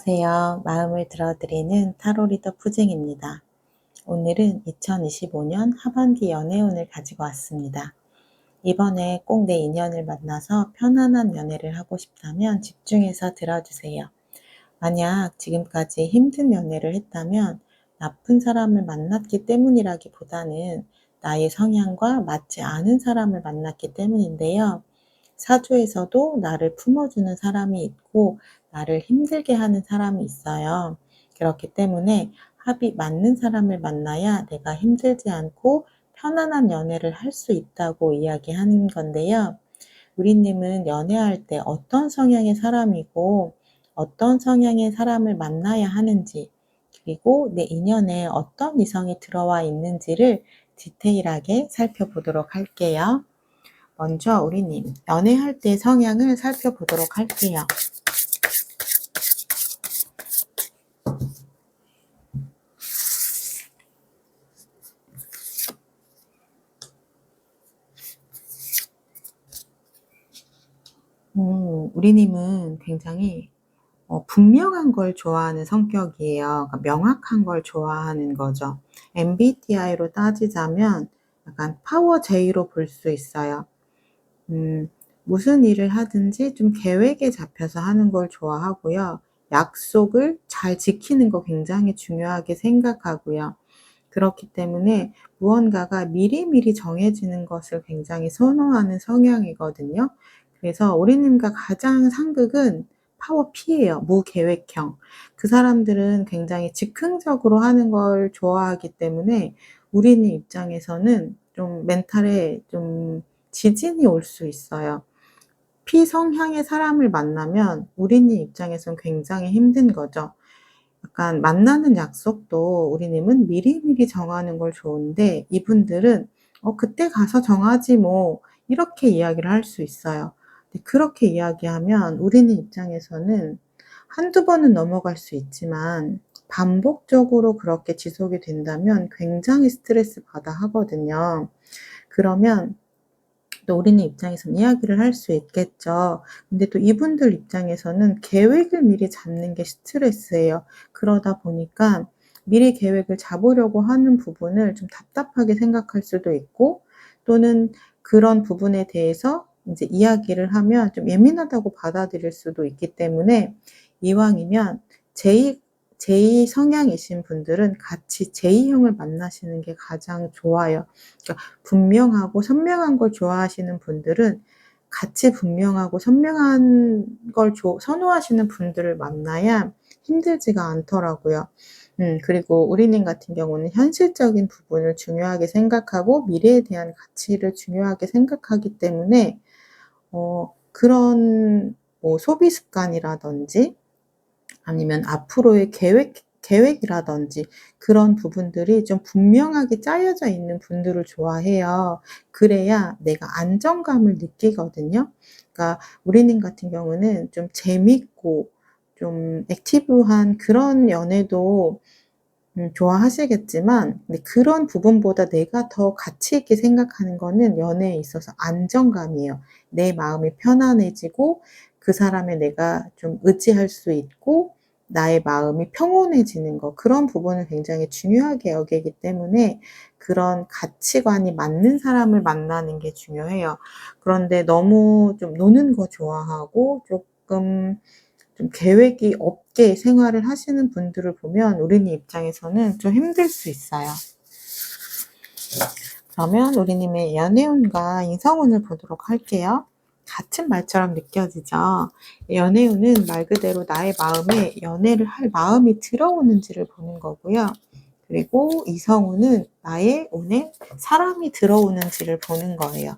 안녕하세요. 마음을 들어드리는 타로 리더 푸징입니다. 오늘은 2025년 하반기 연애운을 가지고 왔습니다. 이번에 꼭 내 인연을 만나서 편안한 연애를 하고 싶다면 집중해서 들어주세요. 만약 지금까지 힘든 연애를 했다면 나쁜 사람을 만났기 때문이라기보다는 나의 성향과 맞지 않은 사람을 만났기 때문인데요. 사주에서도 나를 품어주는 사람이 있고 나를 힘들게 하는 사람이 있어요. 그렇기 때문에 합이 맞는 사람을 만나야 내가 힘들지 않고 편안한 연애를 할 수 있다고 이야기하는 건데요. 우리님은 연애할 때 어떤 성향의 사람이고 어떤 성향의 사람을 만나야 하는지, 그리고 내 인연에 어떤 이성이 들어와 있는지를 디테일하게 살펴보도록 할게요. 먼저 우리님, 연애할 때 성향을 살펴보도록 할게요. 우리님은 굉장히 분명한 걸 좋아하는 성격이에요. 그러니까 명확한 걸 좋아하는 거죠. MBTI로 따지자면 약간 파워 J로 볼 수 있어요. 무슨 일을 하든지 좀 계획에 잡혀서 하는 걸 좋아하고요. 약속을 잘 지키는 거 굉장히 중요하게 생각하고요. 그렇기 때문에 무언가가 미리미리 정해지는 것을 굉장히 선호하는 성향이거든요. 그래서 우리님과 가장 상극은 파워 P예요. 무계획형. 그 사람들은 굉장히 즉흥적으로 하는 걸 좋아하기 때문에 우리님 입장에서는 좀 멘탈에 좀 지진이 올 수 있어요. P 성향의 사람을 만나면 우리님 입장에선 굉장히 힘든 거죠. 약간 만나는 약속도 우리님은 미리미리 정하는 걸 좋은데 이분들은 그때 가서 정하지 뭐 이렇게 이야기를 할 수 있어요. 근데 그렇게 이야기하면 우리님 입장에서는 한두 번은 넘어갈 수 있지만 반복적으로 그렇게 지속이 된다면 굉장히 스트레스 받아 하거든요. 그러면 또 우리는 입장에서는 이야기를 할 수 있겠죠. 근데 또 이분들 입장에서는 계획을 미리 잡는 게 스트레스예요. 그러다 보니까 미리 계획을 잡으려고 하는 부분을 좀 답답하게 생각할 수도 있고, 또는 그런 부분에 대해서 이제 이야기를 하면 좀 예민하다고 받아들일 수도 있기 때문에 이왕이면 제2 성향이신 분들은 같이 제2형을 만나시는 게 가장 좋아요. 그러니까 분명하고 선명한 걸 좋아하시는 분들은 같이 분명하고 선명한 걸 선호하시는 분들을 만나야 힘들지가 않더라고요. 그리고 우리님 같은 경우는 현실적인 부분을 중요하게 생각하고 미래에 대한 가치를 중요하게 생각하기 때문에 그런 뭐 소비 습관이라든지 아니면 앞으로의 계획이라든지 그런 부분들이 좀 분명하게 짜여져 있는 분들을 좋아해요. 그래야 내가 안정감을 느끼거든요. 그러니까 우리님 같은 경우는 좀 재밌고 좀 액티브한 그런 연애도 좋아하시겠지만, 근데 그런 부분보다 내가 더 가치 있게 생각하는 거는 연애에 있어서 안정감이에요. 내 마음이 편안해지고 그 사람에 내가 좀 의지할 수 있고 나의 마음이 평온해지는 거, 그런 부분을 굉장히 중요하게 여기기 때문에 그런 가치관이 맞는 사람을 만나는 게 중요해요. 그런데 너무 좀 노는 거 좋아하고 조금 좀 계획이 없게 생활을 하시는 분들을 보면 우리님 입장에서는 좀 힘들 수 있어요. 그러면 우리님의 연애운과 인성운을 보도록 할게요. 같은 말처럼 느껴지죠? 연애운은 말 그대로 나의 마음에 연애를 할 마음이 들어오는지를 보는 거고요. 그리고 이성운은 나의 운에 사람이 들어오는지를 보는 거예요.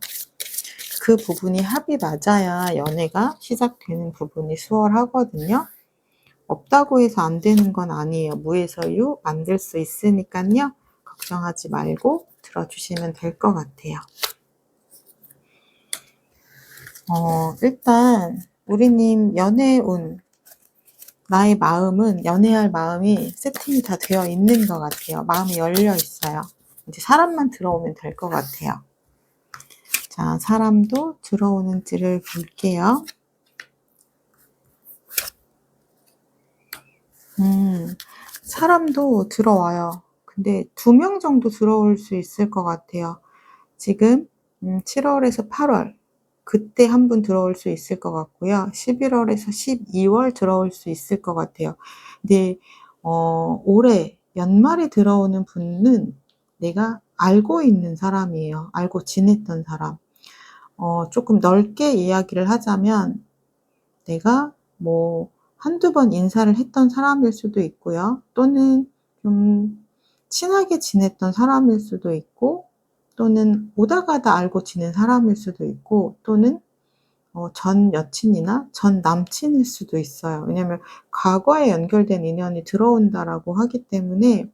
그 부분이 합이 맞아야 연애가 시작되는 부분이 수월하거든요. 없다고 해서 안 되는 건 아니에요. 무에서 유 만들 수 있으니까요. 걱정하지 말고 들어주시면 될 것 같아요. 일단 우리님 연애운, 나의 마음은 연애할 마음이 세팅이 다 되어 있는 것 같아요. 마음이 열려 있어요. 이제 사람만 들어오면 될 것 같아요. 자, 사람도 들어오는지를 볼게요. 음, 사람도 들어와요. 근데 2명 정도 들어올 수 있을 것 같아요. 지금 7월에서 8월 그때 한 분 들어올 수 있을 것 같고요. 11월에서 12월 들어올 수 있을 것 같아요. 근데 올해 연말에 들어오는 분은 내가 알고 있는 사람이에요. 알고 지냈던 사람. 쪼끔 넓게 이야기를 하자면 내가 뭐 한두 번 인사를 했던 사람일 수도 있고요. 또는 좀 친하게 지냈던 사람일 수도 있고, 또는 오다 가다 알고 지낸 사람일 수도 있고, 또는 전 여친이나 전 남친일 수도 있어요. 왜냐하면 과거에 연결된 인연이 들어온다라고 하기 때문에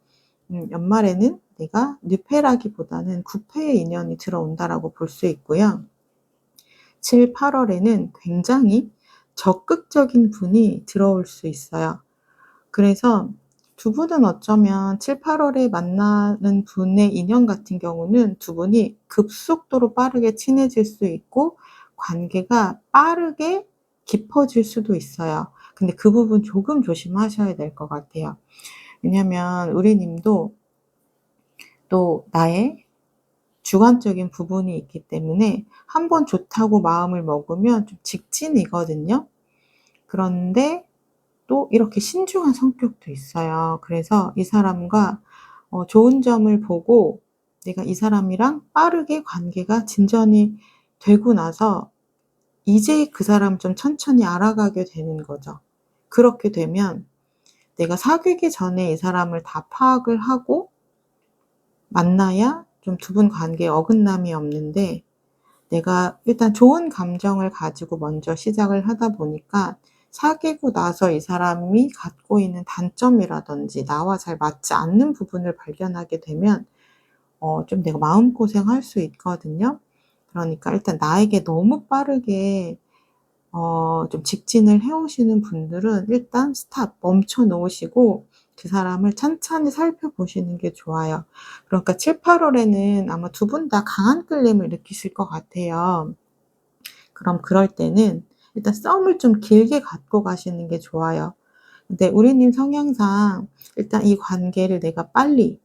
연말에는 내가 뉴페라기보다는 구패의 인연이 들어온다라고 볼 수 있고요. 7, 8월에는 굉장히 적극적인 분이 들어올 수 있어요. 그래서 두 분은 어쩌면 7, 8월에 만나는 분의 인연 같은 경우는 두 분이 급속도로 빠르게 친해질 수 있고 관계가 빠르게 깊어질 수도 있어요. 근데 그 부분 조금 조심하셔야 될 것 같아요. 왜냐면 우리 님도 또 나의 주관적인 부분이 있기 때문에 한 번 좋다고 마음을 먹으면 좀 직진이거든요. 그런데 또 이렇게 신중한 성격도 있어요. 그래서 이 사람과 좋은 점을 보고 내가 이 사람이랑 빠르게 관계가 진전이 되고 나서 이제 그 사람을 좀 천천히 알아가게 되는 거죠. 그렇게 되면 내가 사귀기 전에 이 사람을 다 파악을 하고 만나야 좀 두 분 관계에 어긋남이 없는데, 내가 일단 좋은 감정을 가지고 먼저 시작을 하다 보니까 사귀고 나서 이 사람이 갖고 있는 단점이라든지 나와 잘 맞지 않는 부분을 발견하게 되면 좀 내가 마음고생할 수 있거든요. 그러니까 일단 나에게 너무 빠르게 좀 직진을 해 오시는 분들은 일단 스탑 멈춰 놓으시고 그 사람을 찬찬히 살펴보시는 게 좋아요. 그러니까 7-8 월에는 아마 두 분 다 강한 끌림을 느끼실 것 같아요. 그럼 그럴 때는 일단 썸을 좀 길게 갖고 가시는 게 좋아요. 근데 우리 님 성향상 일단 이 관계를 내가 빨리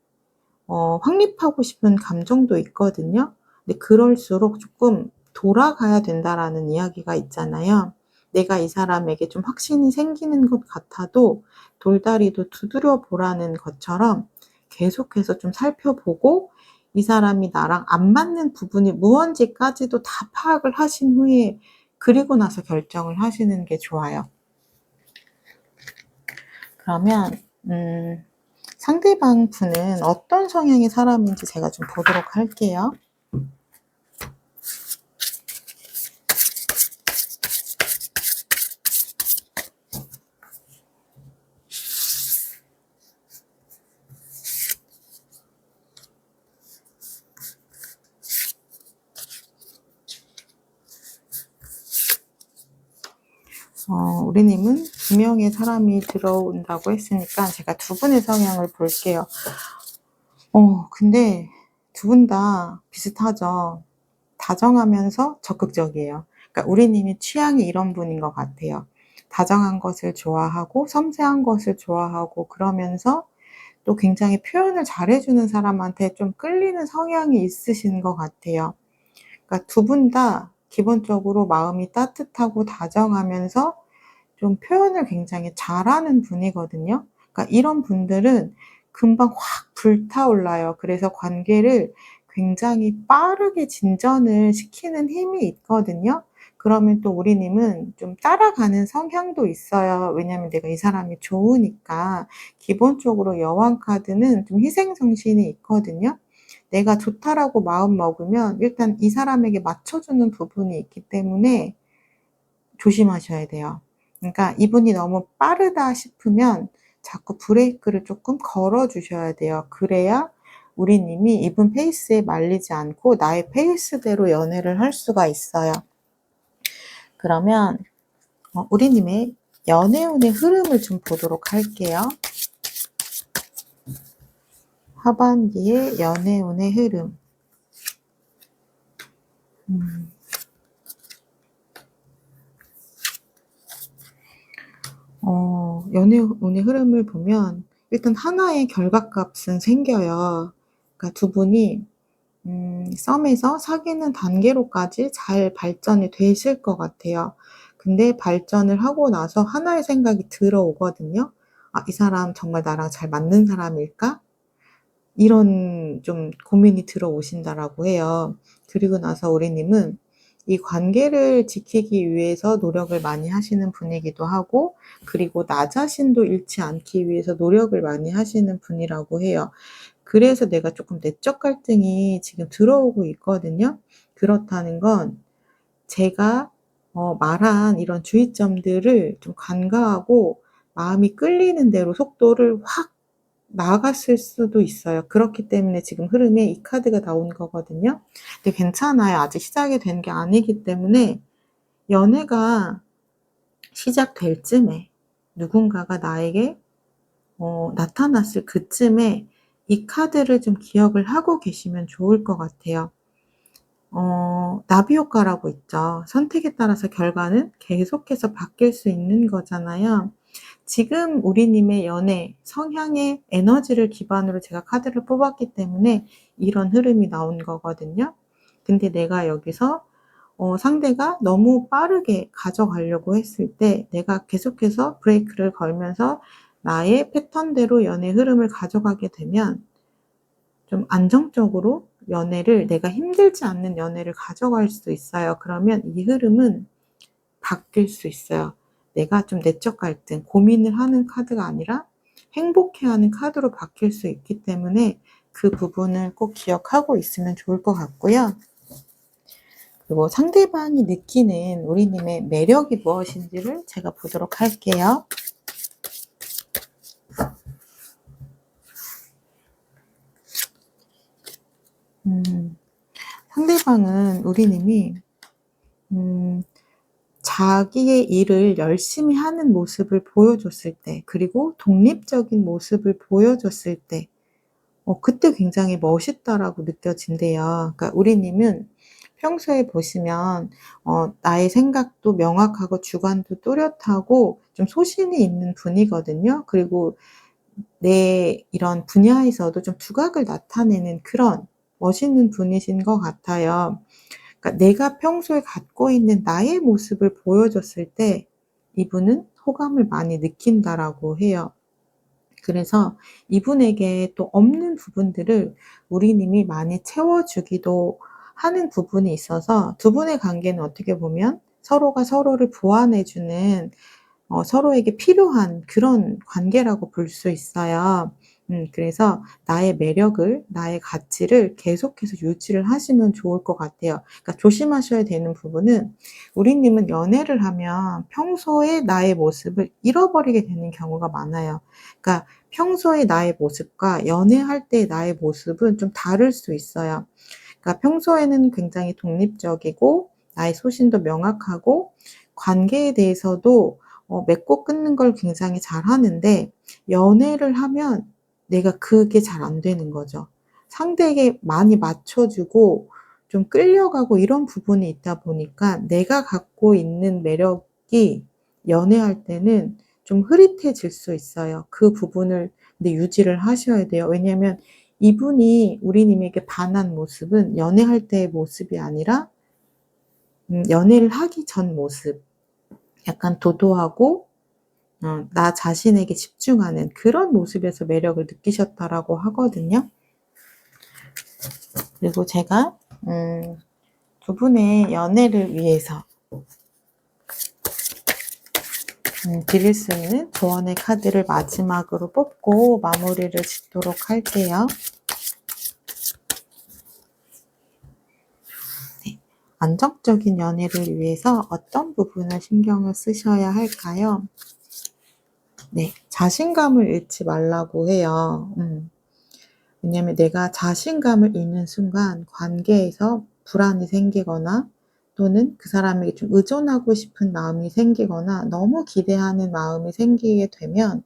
확립하고 싶은 감정도 있거든요. 근데 그럴수록 조금 돌아가야 된다라는 이야기가 있잖아요. 내가 이 사람에게 좀 확신이 생기는 것 같아도 돌다리도 두드려 보라는 것처럼 계속해서 좀 살펴보고 이 사람이 나랑 안 맞는 부분이 무언지까지도 다 파악을 하신 후에 그리고 나서 결정을 하시는 게 좋아요. 그러면 상대방 분은 어떤 성향의 사람인지 제가 좀 보도록 할게요. 우리 님은 2명의 사람이 들어온다고 했으니까 제가 두 분의 성향을 볼게요. 근데 두 분 다 비슷하죠. 다정하면서 적극적이에요. 그러니까 우리 님이 취향이 이런 분인 것 같아요. 다정한 것을 좋아하고 섬세한 것을 좋아하고 그러면서 또 굉장히 표현을 잘해 주는 사람한테 좀 끌리는 성향이 있으신 것 같아요. 그러니까 두 분 다 기본적으로 마음이 따뜻하고 다정하면서 좀 표현을 굉장히 잘하는 분이거든요. 그러니까 이런 분들은 금방 확 불타올라요. 그래서 관계를 굉장히 빠르게 진전을 시키는 힘이 있거든요. 그러면 또 우리 님은 좀 따라가는 성향도 있어요. 왜냐하면 내가 이 사람이 좋으니까. 기본적으로 여왕 카드는 좀 희생 정신이 있거든요. 내가 좋다라고 마음 먹으면 일단 이 사람에게 맞춰주는 부분이 있기 때문에 조심하셔야 돼요. 그러니까 이분이 너무 빠르다 싶으면 자꾸 브레이크를 조금 걸어 주셔야 돼요. 그래야 우리 님이 이분 페이스에 말리지 않고 나의 페이스대로 연애를 할 수가 있어요. 그러면 우리 님의 연애운의 흐름을 좀 보도록 할게요. 하반기의 연애운의 흐름. 연애운의 흐름을 보면 일단 하나의 결과값은 생겨요. 그러니까 두 분이 썸에서 사귀는 단계로까지 잘 발전이 되실 것 같아요. 근데 발전을 하고 나서 하나의 생각이 들어오거든요. '아 이 사람 정말 나랑 잘 맞는 사람일까?' 이런 좀 고민이 들어오신다라고 해요. 그리고 나서 우리 님은 이 관계를 지키기 위해서 노력을 많이 하시는 분이기도 하고, 그리고 나 자신도 잃지 않기 위해서 노력을 많이 하시는 분이라고 해요. 그래서 내가 조금 내적 갈등이 지금 들어오고 있거든요. 그렇다는 건 제가 말한 이런 주의점들을 좀 간과하고 마음이 끌리는 대로 속도를 확 나갔을 수도 있어요. 그렇기 때문에 지금 흐름에 이 카드가 나온 거거든요. 근데 괜찮아요. 아직 시작이 된 게 아니기 때문에 연애가 시작될 쯤에 누군가가 나에게 나타났을 그쯤에 이 카드를 좀 기억을 하고 계시면 좋을 것 같아요. 나비 효과라고 있죠. 선택에 따라서 결과는 계속해서 바뀔 수 있는 거잖아요. 지금 우리님의 연애, 성향의 에너지를 기반으로 제가 카드를 뽑았기 때문에 이런 흐름이 나온 거거든요. 근데 내가 여기서 상대가 너무 빠르게 가져가려고 했을 때 내가 계속해서 브레이크를 걸면서 나의 패턴대로 연애 흐름을 가져가게 되면 좀 안정적으로 연애를, 내가 힘들지 않는 연애를 가져갈 수 있어요. 그러면 이 흐름은 바뀔 수 있어요. 내가 좀 내적 갈등, 고민을 하는 카드가 아니라 행복해하는 카드로 바뀔 수 있기 때문에 그 부분을 꼭 기억하고 있으면 좋을 것 같고요. 그리고 상대방이 느끼는 우리님의 매력이 무엇인지를 제가 보도록 할게요. 상대방은 우리님이 자기의 일을 열심히 하는 모습을 보여줬을 때, 그리고 독립적인 모습을 보여줬을 때 그때 굉장히 멋있다라고 느껴진대요. 그러니까 우리 님은 평소에 보시면 나의 생각도 명확하고 주관도 뚜렷하고 좀 소신이 있는 분이거든요. 그리고 내 이런 분야에서도 좀 두각을 나타내는 그런 멋있는 분이신 것 같아요. 그러니까 내가 평소에 갖고 있는 나의 모습을 보여줬을 때 이분은 호감을 많이 느낀다라고 해요. 그래서 이분에게 또 없는 부분들을 우리 님이 많이 채워주기도 하는 부분이 있어서 두 분의 관계는 어떻게 보면 서로가 서로를 보완해 주는, 서로에게 필요한 그런 관계라고 볼 수 있어요. 그래서 나의 매력을, 나의 가치를 계속해서 유지를 하시면 좋을 것 같아요. 그러니까 조심하셔야 되는 부분은 우리 님은 연애를 하면 평소에 나의 모습을 잃어버리게 되는 경우가 많아요. 그러니까 평소의 나의 모습과 연애할 때의 나의 모습은 좀 다를 수 있어요. 그러니까 평소에는 굉장히 독립적이고 나의 소신도 명확하고 관계에 대해서도 맺고 끊는 걸 굉장히 잘하는데, 연애를 하면 내가 그게 잘 안 되는 거죠. 상대에게 많이 맞춰주고 좀 끌려가고 이런 부분이 있다 보니까 내가 갖고 있는 매력이 연애할 때는 좀 흐릿해질 수 있어요. 그 부분을 근데 유지를 하셔야 돼요. 왜냐하면 이분이 우리 님에게 반한 모습은 연애할 때의 모습이 아니라 연애를 하기 전 모습. 약간 도도하고 나 자신에게 집중하는 그런 모습에서 매력을 느끼셨다라고 하거든요. 그리고 제가 두 분의 연애를 위해서 드릴 수 있는 조언의 카드를 마지막으로 뽑고 마무리를 짓도록 할게요. 네. 안정적인 연애를 위해서 어떤 부분을 신경을 쓰셔야 할까요? 네. 자신감을 잃지 말라고 해요. 왜냐면 내가 자신감을 잃는 순간 관계에서 불안이 생기거나 또는 그 사람에게 좀 의존하고 싶은 마음이 생기거나 너무 기대하는 마음이 생기게 되면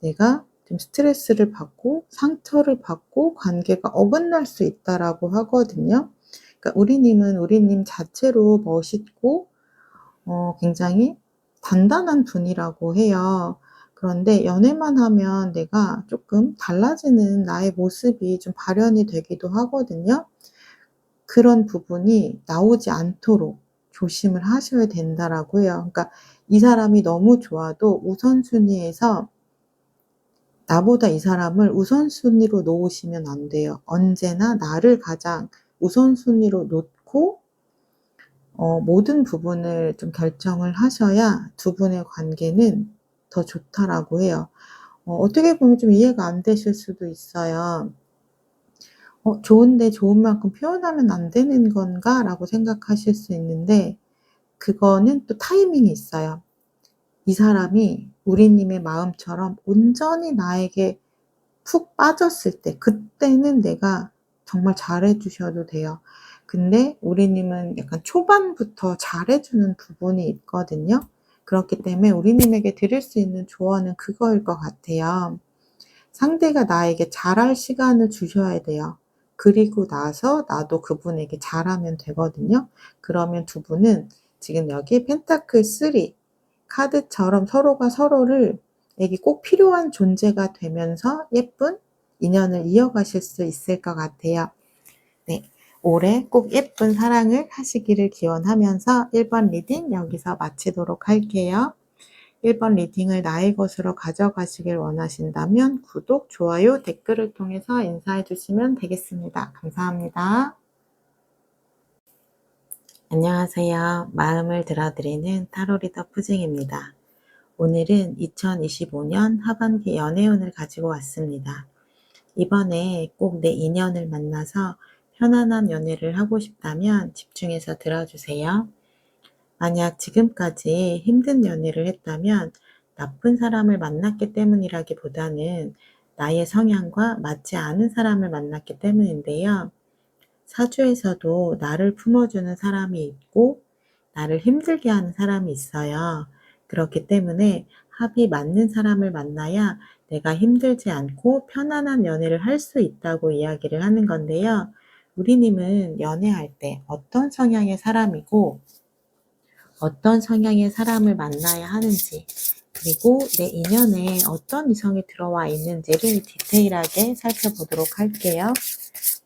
내가 좀 스트레스를 받고 상처를 받고 관계가 어긋날 수 있다라고 하거든요. 그러니까 우리 님은 우리 님 자체로 멋있고 굉장히 단단한 분이라고 해요. 그런데 연애만 하면 내가 조금 달라지는 나의 모습이 좀 발현이 되기도 하거든요. 그런 부분이 나오지 않도록 조심을 하셔야 된다라고 해요. 그러니까 이 사람이 너무 좋아도 우선순위에서 나보다 이 사람을 우선순위로 놓으시면 안 돼요. 언제나 나를 가장 우선순위로 놓고 모든 부분을 좀 결정을 하셔야 두 분의 관계는 더 좋다라고 해요. 어떻게 보면 좀 이해가 안 되실 수도 있어요. '좋은데 좋은 만큼 표현하면 안 되는 건가?'라고 생각하실 수 있는데 그거는 또 타이밍이 있어요. 이 사람이 우리님의 마음처럼 온전히 나에게 푹 빠졌을 때 그때는 내가 정말 잘해 주셔도 돼요. 근데 우리님은 약간 초반부터 잘해 주는 부분이 있거든요. 그렇기 때문에 우리님에게 드릴 수 있는 조언은 그거일 것 같아요. 상대가 나에게 잘할 시간을 주셔야 돼요. 그리고 나서 나도 그분에게 잘하면 되거든요. 그러면 두 분은 지금 여기 펜타클 3 카드처럼 서로가 서로를 에게 꼭 필요한 존재가 되면서 예쁜 인연을 이어가실 수 있을 것 같아요. 네. 올해 꼭 예쁜 사랑을 하시기를 기원하면서 1번 리딩 여기서 마치도록 할게요. 1번 리딩을 나의 것으로 가져가시길 원하신다면 구독, 좋아요, 댓글을 통해서 인사해 주시면 되겠습니다. 감사합니다. 안녕하세요. 마음을 들어드리는 타로 리더 푸징입니다. 오늘은 2025년 하반기 연애운을 가지고 왔습니다. 이번에 꼭 내 인연을 만나서 편안한 연애를 하고 싶다면 집중해서 들어주세요. 만약 지금까지 힘든 연애를 했다면 나쁜 사람을 만났기 때문이라기보다는 나의 성향과 맞지 않은 사람을 만났기 때문인데요. 사주에서도 나를 품어주는 사람이 있고 나를 힘들게 하는 사람이 있어요. 그렇기 때문에 합이 맞는 사람을 만나야 내가 힘들지 않고 편안한 연애를 할 수 있다고 이야기를 하는 건데요. 우리님은 연애할 때 어떤 성향의 사람이고 어떤 성향의 사람을 만나야 하는지 그리고 내 인연에 어떤 이성이 들어와 있는지를 디테일하게 살펴보도록 할게요.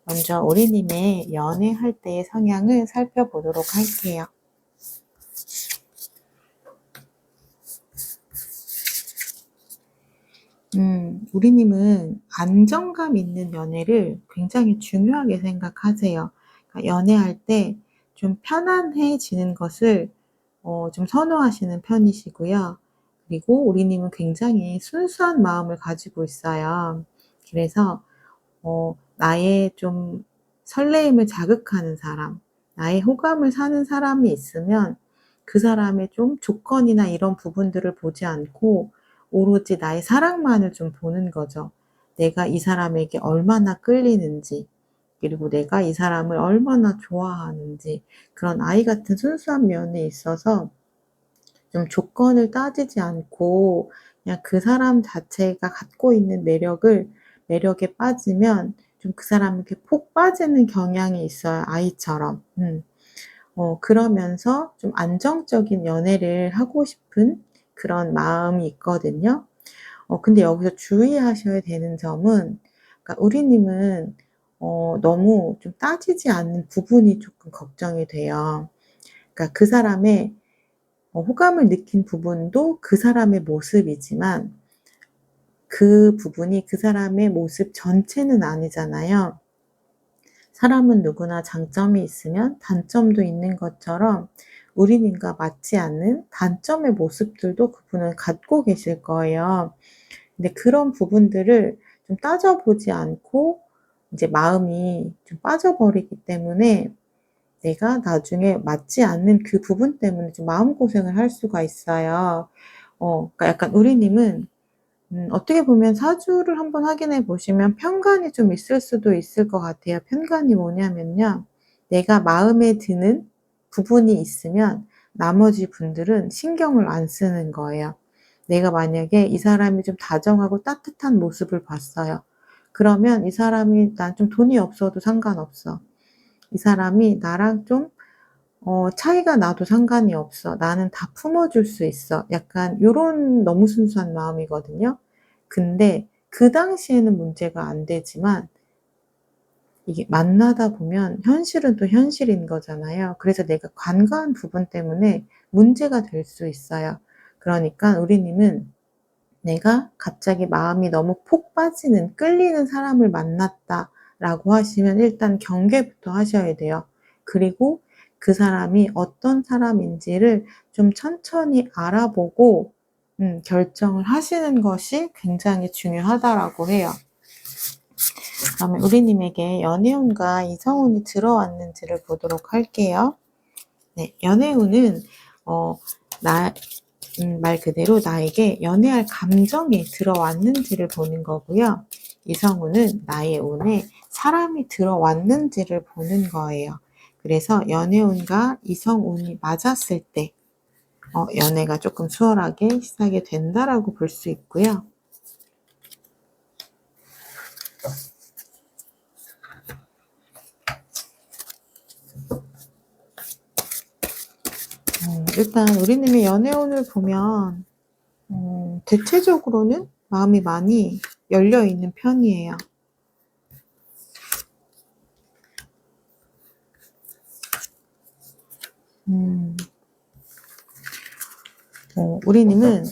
먼저 우리님의 연애할 때의 성향을 살펴보도록 할게요. 우리님은 안정감 있는 연애를 굉장히 중요하게 생각하세요. 그러니까 연애할 때 좀 편안해지는 것을 좀 선호하시는 편이시고요. 그리고 우리님은 굉장히 순수한 마음을 가지고 있어요. 그래서 나의 좀 설레임을 자극하는 사람, 나의 호감을 사는 사람이 있으면 그 사람의 좀 조건이나 이런 부분들을 보지 않고 오로지 나의 사랑만을 좀 보는 거죠. 내가 이 사람에게 얼마나 끌리는지, 그리고 내가 이 사람을 얼마나 좋아하는지, 그런 아이 같은 순수한 면에 있어서 좀 조건을 따지지 않고 그냥 그 사람 자체가 갖고 있는 매력에 빠지면 좀 그 사람에게 폭 빠지는 경향이 있어요, 아이처럼. 그러면서 좀 안정적인 연애를 하고 싶은 그런 마음이 있거든요. 근데 여기서 주의하셔야 되는 점은 그러니까 우리님은 너무 좀 따지지 않는 부분이 조금 걱정이 돼요. 그러니까 그 사람의 호감을 느낀 부분도 그 사람의 모습이지만 그 부분이 그 사람의 모습 전체는 아니잖아요. 사람은 누구나 장점이 있으면 단점도 있는 것처럼 우리님과 맞지 않는 단점의 모습들도 그분은 갖고 계실 거예요. 근데 그런 부분들을 좀 따져보지 않고 이제 마음이 좀 빠져버리기 때문에 내가 나중에 맞지 않는 그 부분 때문에 좀 마음고생을 할 수가 있어요. 그러니까 약간 우리님은 어떻게 보면 사주를 한번 확인해 보시면 편간이 좀 있을 수도 있을 것 같아요. 편간이 뭐냐면요. 내가 마음에 드는 부분이 있으면 나머지 분들은 신경을 안 쓰는 거예요. 내가 만약에 이 사람이 좀 다정하고 따뜻한 모습을 봤어요. 그러면 이 사람이 난 좀 돈이 없어도 상관없어. 이 사람이 나랑 좀 차이가 나도 상관이 없어. 나는 다 품어줄 수 있어. 약간 요런 너무 순수한 마음이거든요. 근데 그 당시에는 문제가 안 되지만 이게 만나다 보면 현실은 또 현실인 거잖아요. 그래서 내가 간과한 부분 때문에 문제가 될 수 있어요. 그러니까 우리님은 내가 갑자기 마음이 너무 폭 빠지는, 끌리는 사람을 만났다라고 하시면 일단 경계부터 하셔야 돼요. 그리고 그 사람이 어떤 사람인지를 좀 천천히 알아보고 결정을 하시는 것이 굉장히 중요하다라고 해요. 그러면 우리님에게 연애운과 이성운이 들어왔는지를 보도록 할게요. 네, 연애운은 말 그대로 나에게 연애할 감정이 들어왔는지를 보는 거고요. 이성운은 나의 운에 사람이 들어왔는지를 보는 거예요. 그래서 연애운과 이성운이 맞았을 때 연애가 조금 수월하게 시작이 된다라고 볼 수 있고요. 일단 우리님의 연애운을 보면 대체적으로는 마음이 많이 열려있는 편이에요. 우리님은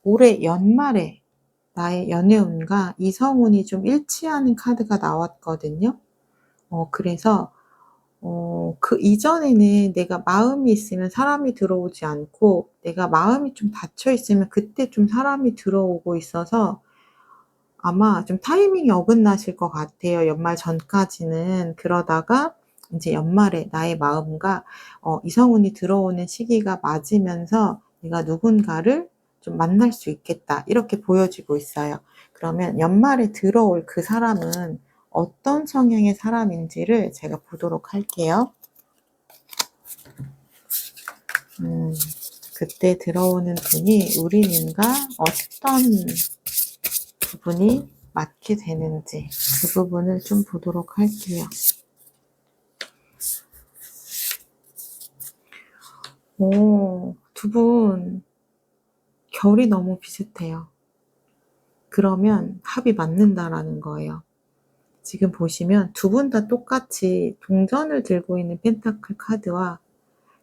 올해 연말에 나의 연애운과 이성운이 좀 일치하는 카드가 나왔거든요. 그래서 그 이전에는 내가 마음이 있으면 사람이 들어오지 않고 내가 마음이 좀 닫혀 있으면 그때 좀 사람이 들어오고 있어서 아마 좀 타이밍이 어긋나실 것 같아요. 연말 전까지는. 그러다가 이제 연말에 나의 마음과 이성운이 들어오는 시기가 맞으면서 내가 누군가를 좀 만날 수 있겠다. 이렇게 보여지고 있어요. 그러면 연말에 들어올 그 사람은 어떤 성향의 사람인지를 제가 보도록 할게요. 그때 들어오는 분이 우리님과 어떤 부분이 맞게 되는지 그 부분을 좀 보도록 할게요. 두 분 결이 너무 비슷해요. 그러면 합이 맞는다라는 거예요. 지금 보시면 두 분 다 똑같이 동전을 들고 있는 펜타클 카드와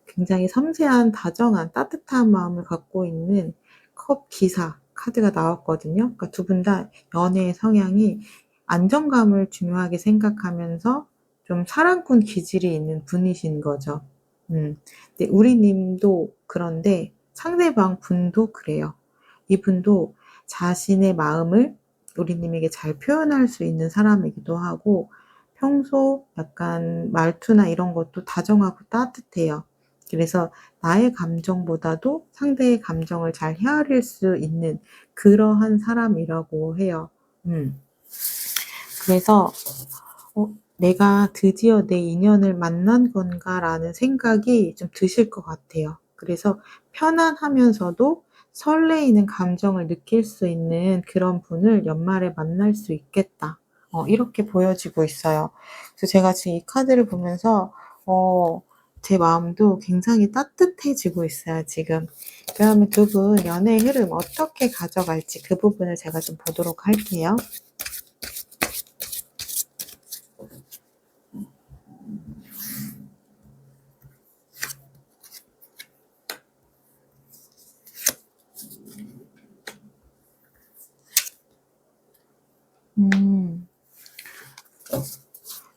굉장히 섬세한 다정한 따뜻한 마음을 갖고 있는 컵 기사 카드가 나왔거든요. 그러니까 두 분 다 연애의 성향이 안정감을 중요하게 생각하면서 좀 사랑꾼 기질이 있는 분이신 거죠. 근데 우리님도 그런데 상대방 분도 그래요. 이분도 자신의 마음을 우리님에게 잘 표현할 수 있는 사람이기도 하고 평소 약간 말투나 이런 것도 다정하고 따뜻해요. 그래서 나의 감정보다도 상대의 감정을 잘 헤아릴 수 있는 그러한 사람이라고 해요. 그래서 내가 드디어 내 인연을 만난 건가라는 생각이 좀 드실 것 같아요. 그래서 편안하면서도 설레이는 감정을 느낄 수 있는 그런 분을 연말에 만날 수 있겠다. 이렇게 보여지고 있어요. 그래서 제가 지금 이 카드를 보면서 제 마음도 굉장히 따뜻해지고 있어요, 지금. 그러면 두 분 연애의 흐름 어떻게 가져갈지 그 부분을 제가 좀 보도록 할게요.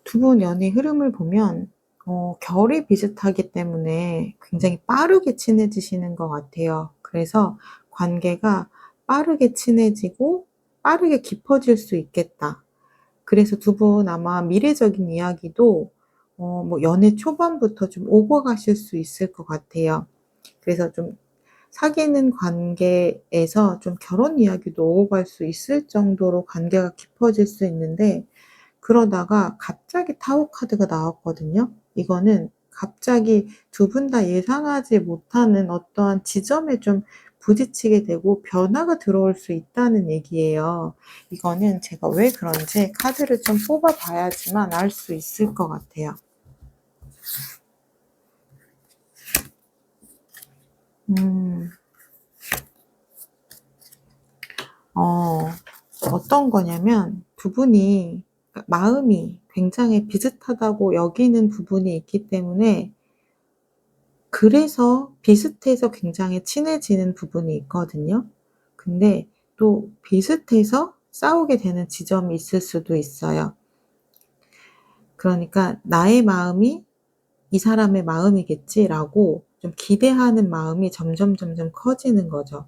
두 분 연애 흐름을 보면 결이 비슷하기 때문에 굉장히 빠르게 친해지시는 것 같아요. 그래서 관계가 빠르게 친해지고 빠르게 깊어질 수 있겠다. 그래서 두 분 아마 미래적인 이야기도 뭐 연애 초반부터 좀 오고 가실 수 있을 것 같아요. 그래서 좀 사귀는 관계에서 좀 결혼 이야기도 오고 갈 수 있을 정도로 관계가 깊어질 수 있는데 그러다가 갑자기 타워 카드가 나왔거든요. 이거는 갑자기 두 분 다 예상하지 못하는 어떠한 지점에 좀 부딪히게 되고 변화가 들어올 수 있다는 얘기예요. 이거는 제가 왜 그런지 카드를 좀 뽑아 봐야지만 알 수 있을 것 같아요. 음. 어떤 거냐면 두 분이 그러니까 마음이 굉장히 비슷하다고 여기는 부분이 있기 때문에 그래서 비슷해서 굉장히 친해지는 부분이 있거든요. 근데 또 비슷해서 싸우게 되는 지점이 있을 수도 있어요. 그러니까 '나의 마음이 이 사람의 마음이겠지.'라고 좀 기대하는 마음이 점점 커지는 거죠.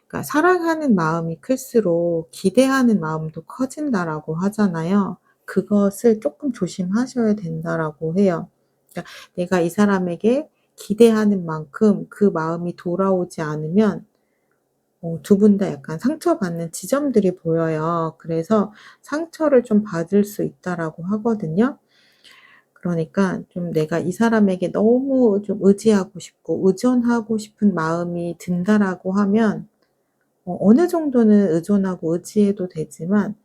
그러니까 사랑하는 마음이 클수록 기대하는 마음도 커진다라고 하잖아요. 그것을 쪼끔 조심하셔야 된다라고 해요. 그러니까 내가 이 사람에게 기대하는 만큼 그 마음이 돌아오지 않으면 두 분 다 약간 상처받는 지점들이 보여요. 그래서 상처를 좀 받을 수 있다라고 하거든요. 그러니까 좀 내가 이 사람에게 너무 좀 의지하고 싶고 의존하고 싶은 마음이 든다라고 하면 어느 정도는 의존하고 의지해도 되지만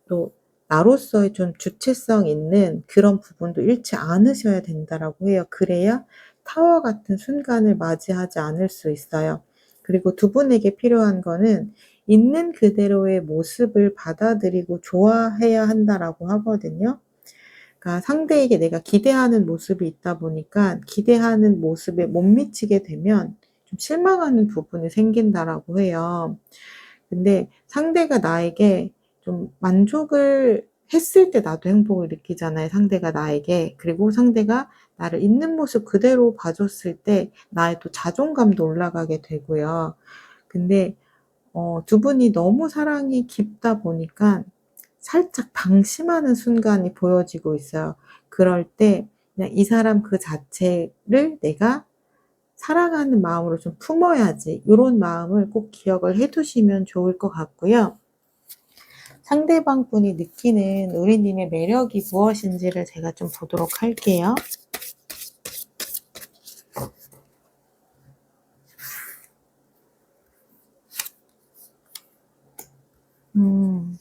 또 나로서의 좀 주체성 있는 그런 부분도 잃지 않으셔야 된다라고 해요. 그래야 타워 같은 순간을 맞이하지 않을 수 있어요. 그리고 두 분에게 필요한 거는 있는 그대로의 모습을 받아들이고 좋아해야 한다라고 하거든요. 그러니까 상대에게 내가 기대하는 모습이 있다 보니까 기대하는 모습에 못 미치게 되면 좀 실망하는 부분이 생긴다라고 해요. 근데 상대가 나에게 좀 만족을 했을 때 나도 행복을 느끼잖아요, 상대가 나에게. 그리고 상대가 나를 있는 모습 그대로 봐 줬을 때 나의 또 자존감도 올라가게 되고요. 근데 두 분이 너무 사랑이 깊다 보니까 살짝 방심하는 순간이 보여지고 있어요. 그럴 때 그냥 '이 사람 그 자체를 내가 사랑하는 마음으로 좀 품어야지.' 요런 마음을 꼭 기억을 해 두시면 좋을 것 같고요. 상대방 분이 느끼는 우리님의 매력이 무엇인지를 제가 좀 보도록 할게요. 음.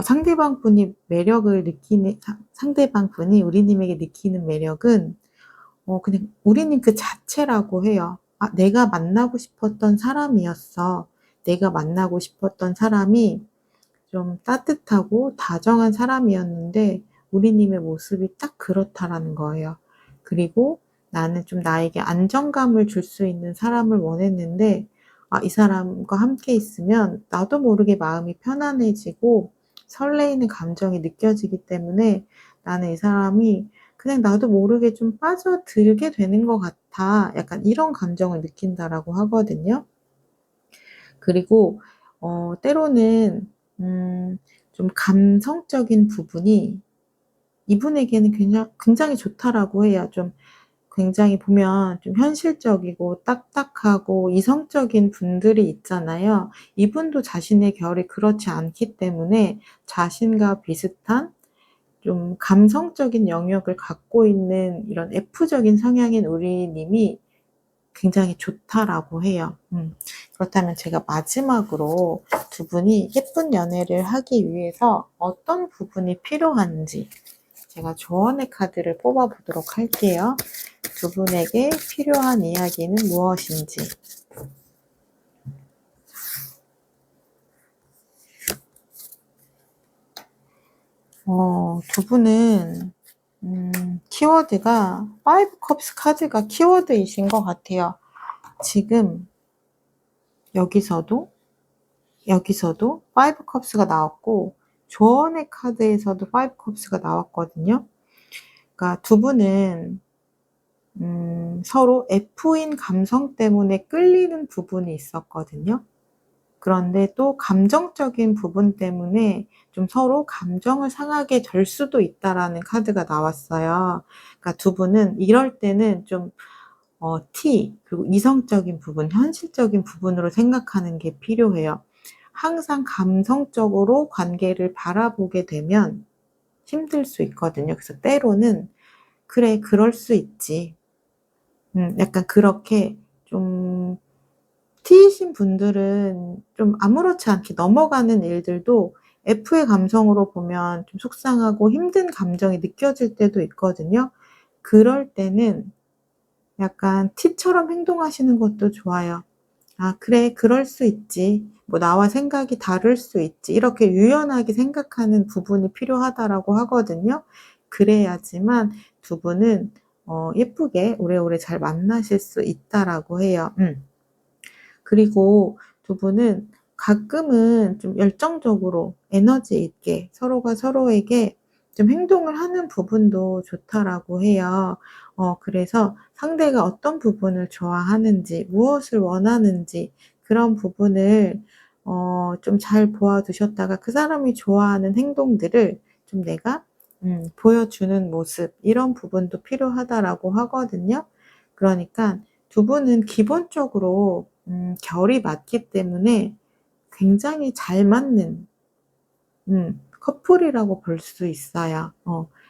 상대방 분이 매력을 느끼는 상대방 분이 우리님에게 느끼는 매력은 그냥 우리님 그 자체라고 해요. '아 내가 만나고 싶었던 사람이었어. 내가 만나고 싶었던 사람이 좀 따뜻하고 다정한 사람이었는데 우리님의 모습이 딱 그렇다.'라는 거예요. 그리고 '나는 좀 나에게 안정감을 줄 수 있는 사람을 원했는데 이 사람과 함께 있으면 나도 모르게 마음이 편안해지고 설레이는 감정이 느껴지기 때문에 나는 이 사람이 그냥 나도 모르게 좀 빠져들게 되는 것 같아.' 약간 이런 감정을 느낀다라고 하거든요. 그리고 때로는 좀 감성적인 부분이 이분에게는 굉장히 좋다라고 해요. 좀 굉장히 보면 좀 현실적이고 딱딱하고 이성적인 분들이 있잖아요. 이분도 자신의 결이 그렇지 않기 때문에 자신과 비슷한 좀 감성적인 영역을 갖고 있는 이런 F적인 성향인 우리 님이 굉장히 좋다라고 해요. 그렇다면 제가 마지막으로 두 분이 예쁜 연애를 하기 위해서 어떤 부분이 필요한지 제가 조언의 카드를 뽑아 보도록 할게요. 두 분에게 필요한 이야기는 무엇인지. 두 분은 키워드가 파이브 컵스 카드가 키워드이신 것 같아요. 지금 여기서도 파이브 컵스가 나왔고 조언의 카드에서도 파이브 컵스가 나왔거든요. 그러니까 두 분은 서로 F인 감성 때문에 끌리는 부분이 있었거든요. 그런데 또 감정적인 부분 때문에 좀 서로 감정을 상하게 될 수도 있다라는 카드가 나왔어요. 그러니까 두 분은 이럴 때는 좀 T 그리고 이성적인 부분, 현실적인 부분으로 생각하는 게 필요해요. 항상 감성적으로 관계를 바라보게 되면 힘들 수 있거든요. 그래서 때로는 '그래 그럴 수 있지.' 약간 그렇게 좀 T이신 분들은 좀 아무렇지 않게 넘어가는 일들도 F의 감성으로 보면 좀 속상하고 힘든 감정이 느껴질 때도 있거든요. 그럴 때는 약간 티처럼 행동하시는 것도 좋아요. '아 그래. 그럴 수 있지. 뭐 나와 생각이 다를 수 있지.' 이렇게 유연하게 생각하는 부분이 필요하다라고 하거든요. 그래야지만 두 분은 예쁘게 오래오래 잘 만나실 수 있다라고 해요. 그리고 두 분은 가끔은 좀 열정적으로 에너지 있게 서로가 서로에게 좀 행동을 하는 부분도 좋다라고 해요. 그래서 상대가 어떤 부분을 좋아하는지, 무엇을 원하는지 그런 부분을 좀 잘 보아 두셨다가 그 사람이 좋아하는 행동들을 좀 내가 보여주는 모습 이런 부분도 필요하다라고 하거든요. 그러니까 두 분은 기본적으로 결이 맞기 때문에 굉장히 잘 맞는 커플이라고 볼 수 있어요.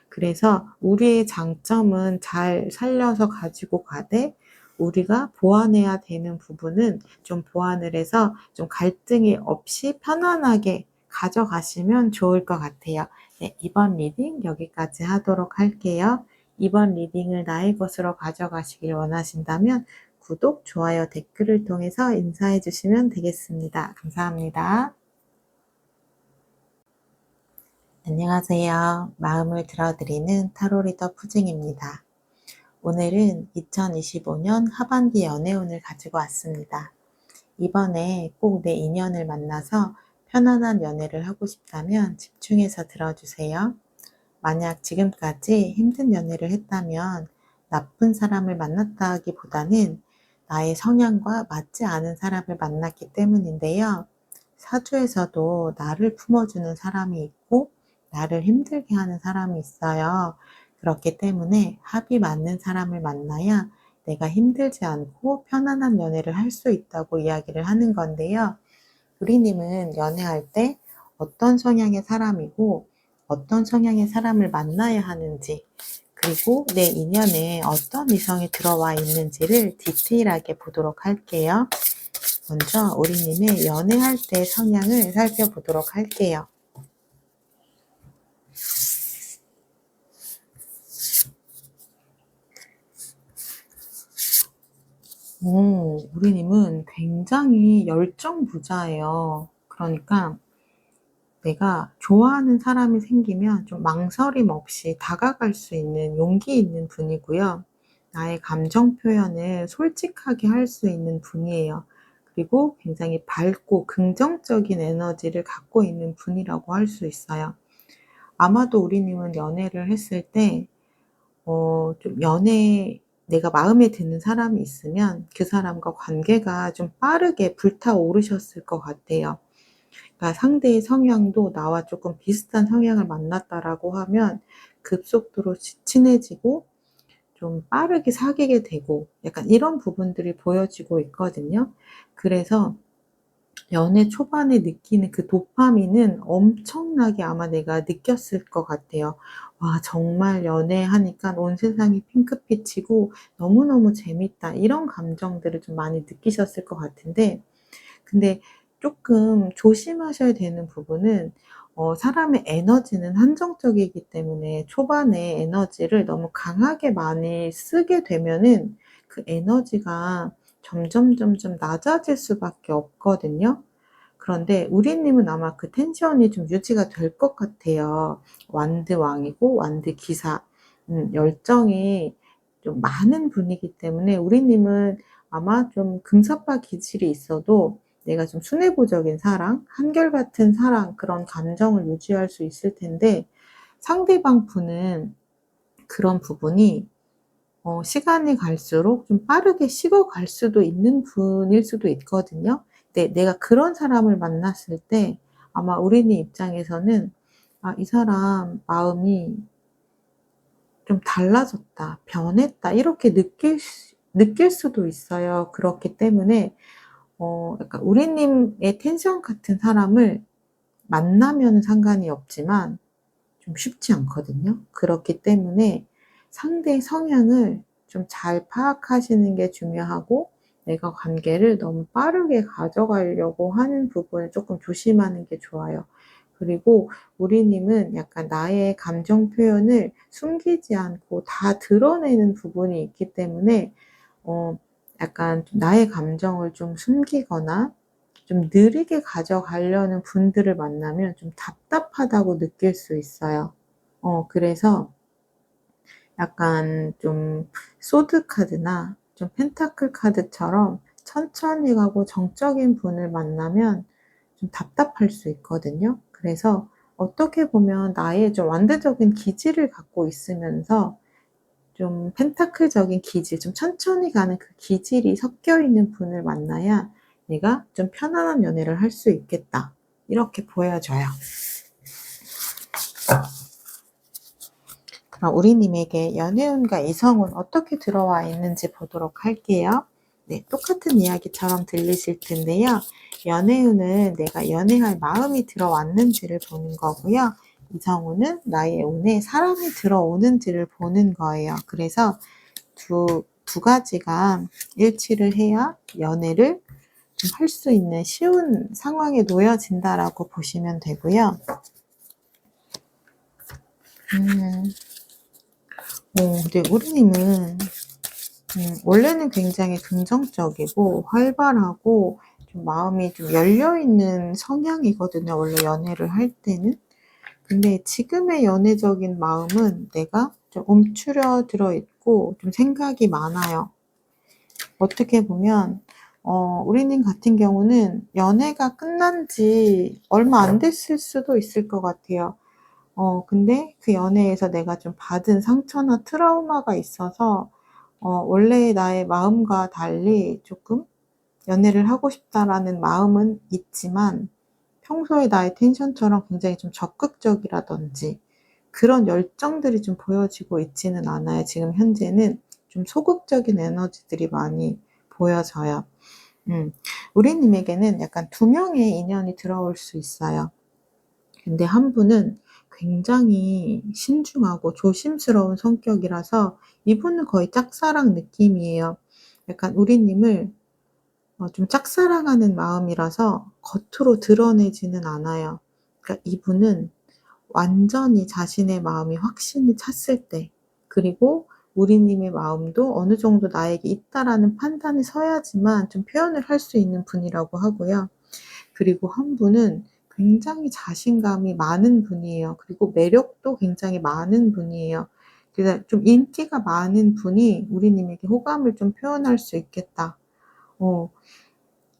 그래서 우리의 장점은 잘 살려서 가지고 가되 우리가 보완해야 되는 부분은 좀 보완을 해서 좀 갈등이 없이 편안하게 가져가시면 좋을 것 같아요. 네, 이번 리딩 여기까지 하도록 할게요. 이번 리딩을 나의 것으로 가져가시길 원하신다면 구독, 좋아요, 댓글을 통해서 인사해 주시면 되겠습니다. 감사합니다. 안녕하세요. 마음을 들어드리는 타로 리더 푸징입니다. 오늘은 2025년 하반기 연애운을 가지고 왔습니다. 이번에 꼭 내 인연을 만나서 편안한 연애를 하고 싶다면 집중해서 들어주세요. 만약 지금까지 힘든 연애를 했다면 나쁜 사람을 만났다기보다는 나의 성향과 맞지 않은 사람을 만났기 때문인데요. 사주에서도 나를 품어주는 사람이 있고 나를 힘들게 하는 사람이 있어요. 그렇기 때문에 합이 맞는 사람을 만나야 내가 힘들지 않고 편안한 연애를 할 수 있다고 이야기를 하는 건데요. 우리님은 연애할 때 어떤 성향의 사람이고 어떤 성향의 사람을 만나야 하는지 그리고 내 인연에 어떤 이성이 들어와 있는지를 디테일하게 보도록 할게요. 먼저 우리님의 연애할 때 성향을 살펴보도록 할게요. 우리님은 굉장히 열정 부자예요. 그러니까 내가 좋아하는 사람이 생기면 좀 망설임 없이 다가갈 수 있는 용기 있는 분이고요. 나의 감정 표현을 솔직하게 할 수 있는 분이에요. 그리고 굉장히 밝고 긍정적인 에너지를 갖고 있는 분이라고 할 수 있어요. 아마도 우리님은 연애를 했을 때 좀 내가 마음에 드는 사람이 있으면 그 사람과 관계가 좀 빠르게 불타오르셨을 것 같아요. 그러니까 상대의 성향도 나와 조금 비슷한 성향을 만났다라고 하면 급속도로 친해지고 좀 빠르게 사귀게 되고 약간 이런 부분들이 보여지고 있거든요. 그래서 연애 초반에 느끼는 그 도파민은 엄청나게 아마 내가 느꼈을 것 같아요. '와 정말 연애하니까 온 세상이 핑크빛이고 너무너무 재밌다.' 이런 감정들을 좀 많이 느끼셨을 것 같은데 근데 조금 조심하셔야 되는 부분은 사람의 에너지는 한정적이기 때문에 초반에 에너지를 너무 강하게 많이 쓰게 되면은 그 에너지가 점점 낮아질 수밖에 없거든요. 그런데 우리님은 아마 그 텐션이 좀 유지가 될 것 같아요. 완드 왕이고 완드 기사. 열정이 좀 많은 분이기 때문에 우리님은 아마 좀 금사빠 기질이 있어도 내가 좀 순애보적인 사랑, 한결같은 사랑 그런 감정을 유지할 수 있을 텐데 상대방 분은 그런 부분이 시간이 갈수록 좀 빠르게 식어갈 수도 있는 분일 수도 있거든요. 근데 내가 그런 사람을 만났을 때 아마 우리네 입장에서는 '아 이 사람 마음이 좀 달라졌다. 변했다.' 이렇게 느낄 수도 있어요. 그렇기 때문에 약간 우리님의 텐션 같은 사람을 만나면은 상관이 없지만 좀 쉽지 않거든요. 그렇기 때문에 상대의 성향을 좀 잘 파악하시는 게 중요하고 내가 관계를 너무 빠르게 가져가려고 하는 부분을 쪼끔 조심하는 게 좋아요. 그리고 우리님은 약간 나의 감정 표현을 숨기지 않고 다 드러내는 부분이 있기 때문에 어 약간 좀 나의 감정을 좀 숨기거나 좀 느리게 가져가려는 분들을 만나면 좀 답답하다고 느낄 수 있어요. 그래서 약간 좀 소드 카드나 좀 펜타클 카드처럼 천천히 가고 정적인 분을 만나면 좀 답답할 수 있거든요. 그래서 어떻게 보면 나의 좀 완대적인 기질을 갖고 있으면서 좀 펜타클적인 기질, 좀 천천히 가는 그 기질이 섞여 있는 분을 만나야 '내가 좀 편안한 연애를 할 수 있겠다.' 이렇게 보여져요. 그럼 우리님에게 연애운과 이성운 어떻게 들어와 있는지 보도록 할게요. 네, 똑같은 이야기처럼 들리실 텐데요. 연애운은 내가 연애할 마음이 들어왔는지를 보는 거고요. 이성운은 나의 운에 사람이 들어오는지를 보는 거예요. 그래서 두 가지가 일치를 해야 연애를 좀 할 수 있는 쉬운 상황에 놓여진다라고 보시면 되고요. 근데 우리님은 원래는 굉장히 긍정적이고 활발하고 좀 마음이 좀 열려있는 성향이거든요, 원래 연애를 할 때는. 근데 지금의 연애적인 마음은 내가 좀 움츠려들어 있고 좀 생각이 많아요. 어떻게 보면 우리님 같은 경우는 연애가 끝난 지 얼마 안 됐을 수도 있을 것 같아요. 근데 그 연애에서 내가 좀 받은 상처나 트라우마가 있어서 원래의 나의 마음과 달리 조금 '연애를 하고 싶다.'라는 마음은 있지만 평소에 나의 텐션처럼 굉장히 좀 적극적이라든지 그런 열정들이 좀 보여지고 있지는 않아요. 지금 현재는 좀 소극적인 에너지들이 많이 보여져요. 우리님에게는 약간 두 명의 인연이 들어올 수 있어요. 근데 한 분은 굉장히 신중하고 조심스러운 성격이라서 이분은 거의 짝사랑 느낌이에요. 약간 우리님을 좀 짝사랑하는 마음이라서 겉으로 드러내지는 않아요. 그러니까 이분은 완전히 자신의 마음이 확신이 찼을 때, 그리고 우리님의 마음도 어느 정도 나에게 있다라는 판단이 서야지만 좀 표현을 할 수 있는 분이라고 하고요. 그리고 한 분은 굉장히 자신감이 많은 분이에요. 그리고 매력도 굉장히 많은 분이에요. 그래서 좀 인기가 많은 분이 우리님에게 호감을 좀 표현할 수 있겠다. 어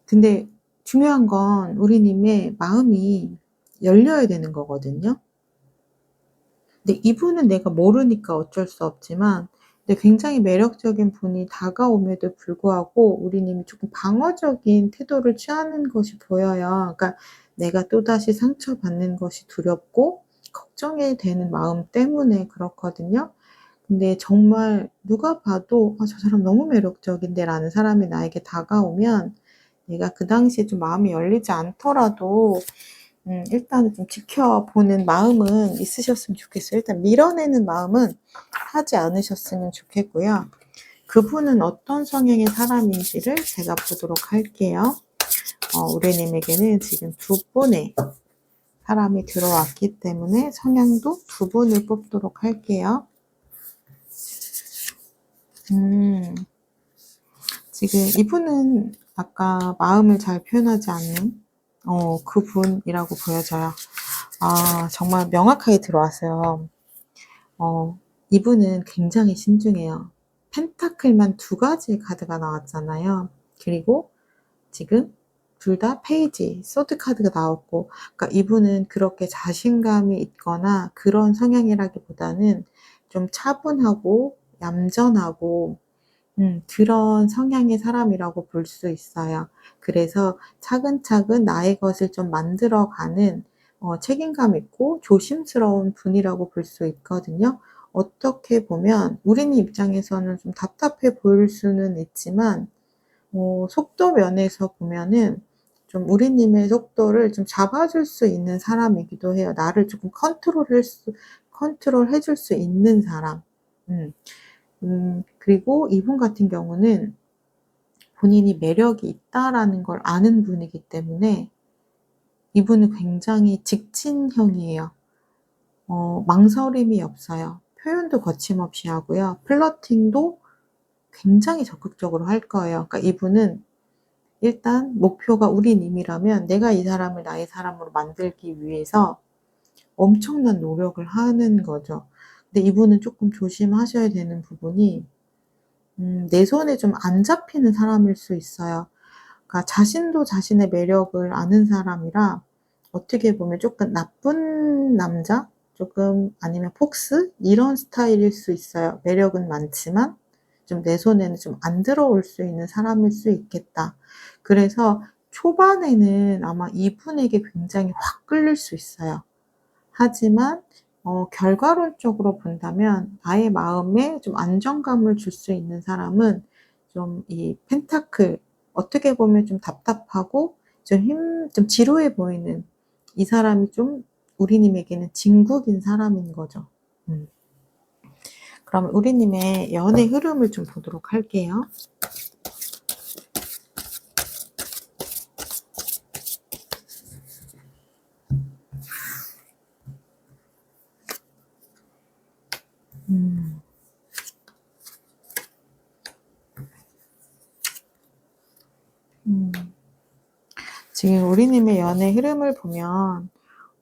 근데 중요한 건 우리님의 마음이 열려야 되는 거거든요. 근데 이분은 내가 모르니까 어쩔 수 없지만, 근데 굉장히 매력적인 분이 다가옴에도 불구하고 우리님이 조금 방어적인 태도를 취하는 것이 보여요. 그러니까 내가 또다시 상처받는 것이 두렵고 걱정이 되는 마음 때문에 그렇거든요. 근데 정말 누가 봐도 '아 저 사람 너무 매력적인데.'라는 사람이 나에게 다가오면 내가 그 당시에 좀 마음이 열리지 않더라도 일단은 좀 지켜보는 마음은 있으셨으면 좋겠어요. 일단 밀어내는 마음은 하지 않으셨으면 좋겠고요. 그분은 어떤 성향의 사람인지를 제가 보도록 할게요. 우리님에게는 지금 두 분의 사람이 들어왔기 때문에 성향도 두 분을 뽑도록 할게요. 음, 지금 이분은 아까 마음을 잘 표현하지 않는 그분이라고 보여져요. 정말 명확하게 들어왔어요. 이분은 굉장히 신중해요. 펜타클만 두 가지의 카드가 나왔잖아요. 그리고 지금 둘 다 페이지, 소드 카드가 나왔고, 그러니까 이분은 그렇게 자신감이 있거나 그런 성향이라기보다는 좀 차분하고 얌전하고 그런 성향의 사람이라고 볼 수 있어요. 그래서 차근차근 나의 것을 좀 만들어가는 책임감 있고 조심스러운 분이라고 볼 수 있거든요. 어떻게 보면 우리네 입장에서는 좀 답답해 보일 수는 있지만 속도 면에서 보면은 좀 우리님의 속도를 좀 잡아줄 수 있는 사람이기도 해요. 나를 조금 컨트롤해 줄 수 있는 사람. 음. 그리고 이분 같은 경우는 본인이 매력이 있다라는 걸 아는 분이기 때문에 이분은 굉장히 직진형이에요. 망설임이 없어요. 표현도 거침없이 하고요. 플러팅도 굉장히 적극적으로 할 거예요. 그러니까 이분은 일단 목표가 우리님이라면 내가 이 사람을 나의 사람으로 만들기 위해서 엄청난 노력을 하는 거죠. 근데 이분은 조금 조심하셔야 되는 부분이 내 손에 좀 안 잡히는 사람일 수 있어요. 그러니까 자신도 자신의 매력을 아는 사람이라 어떻게 보면 조금 나쁜 남자? 조금 아니면 폭스? 이런 스타일일 수 있어요. 매력은 많지만 좀 내 손에는 좀 안 들어올 수 있는 사람일 수 있겠다. 그래서 초반에는 아마 이분에게 굉장히 확 끌릴 수 있어요. 하지만 결과론적으로 본다면 나의 마음에 좀 안정감을 줄 수 있는 사람은 좀 이 펜타클, 어떻게 보면 좀 답답하고 좀 지루해 보이는 이 사람이 좀 우리님에게는 진국인 사람인 거죠. 음. 그러면 우리님의 연애 흐름을 좀 보도록 할게요. 음. 음. 지금 우리님의 연애 흐름을 보면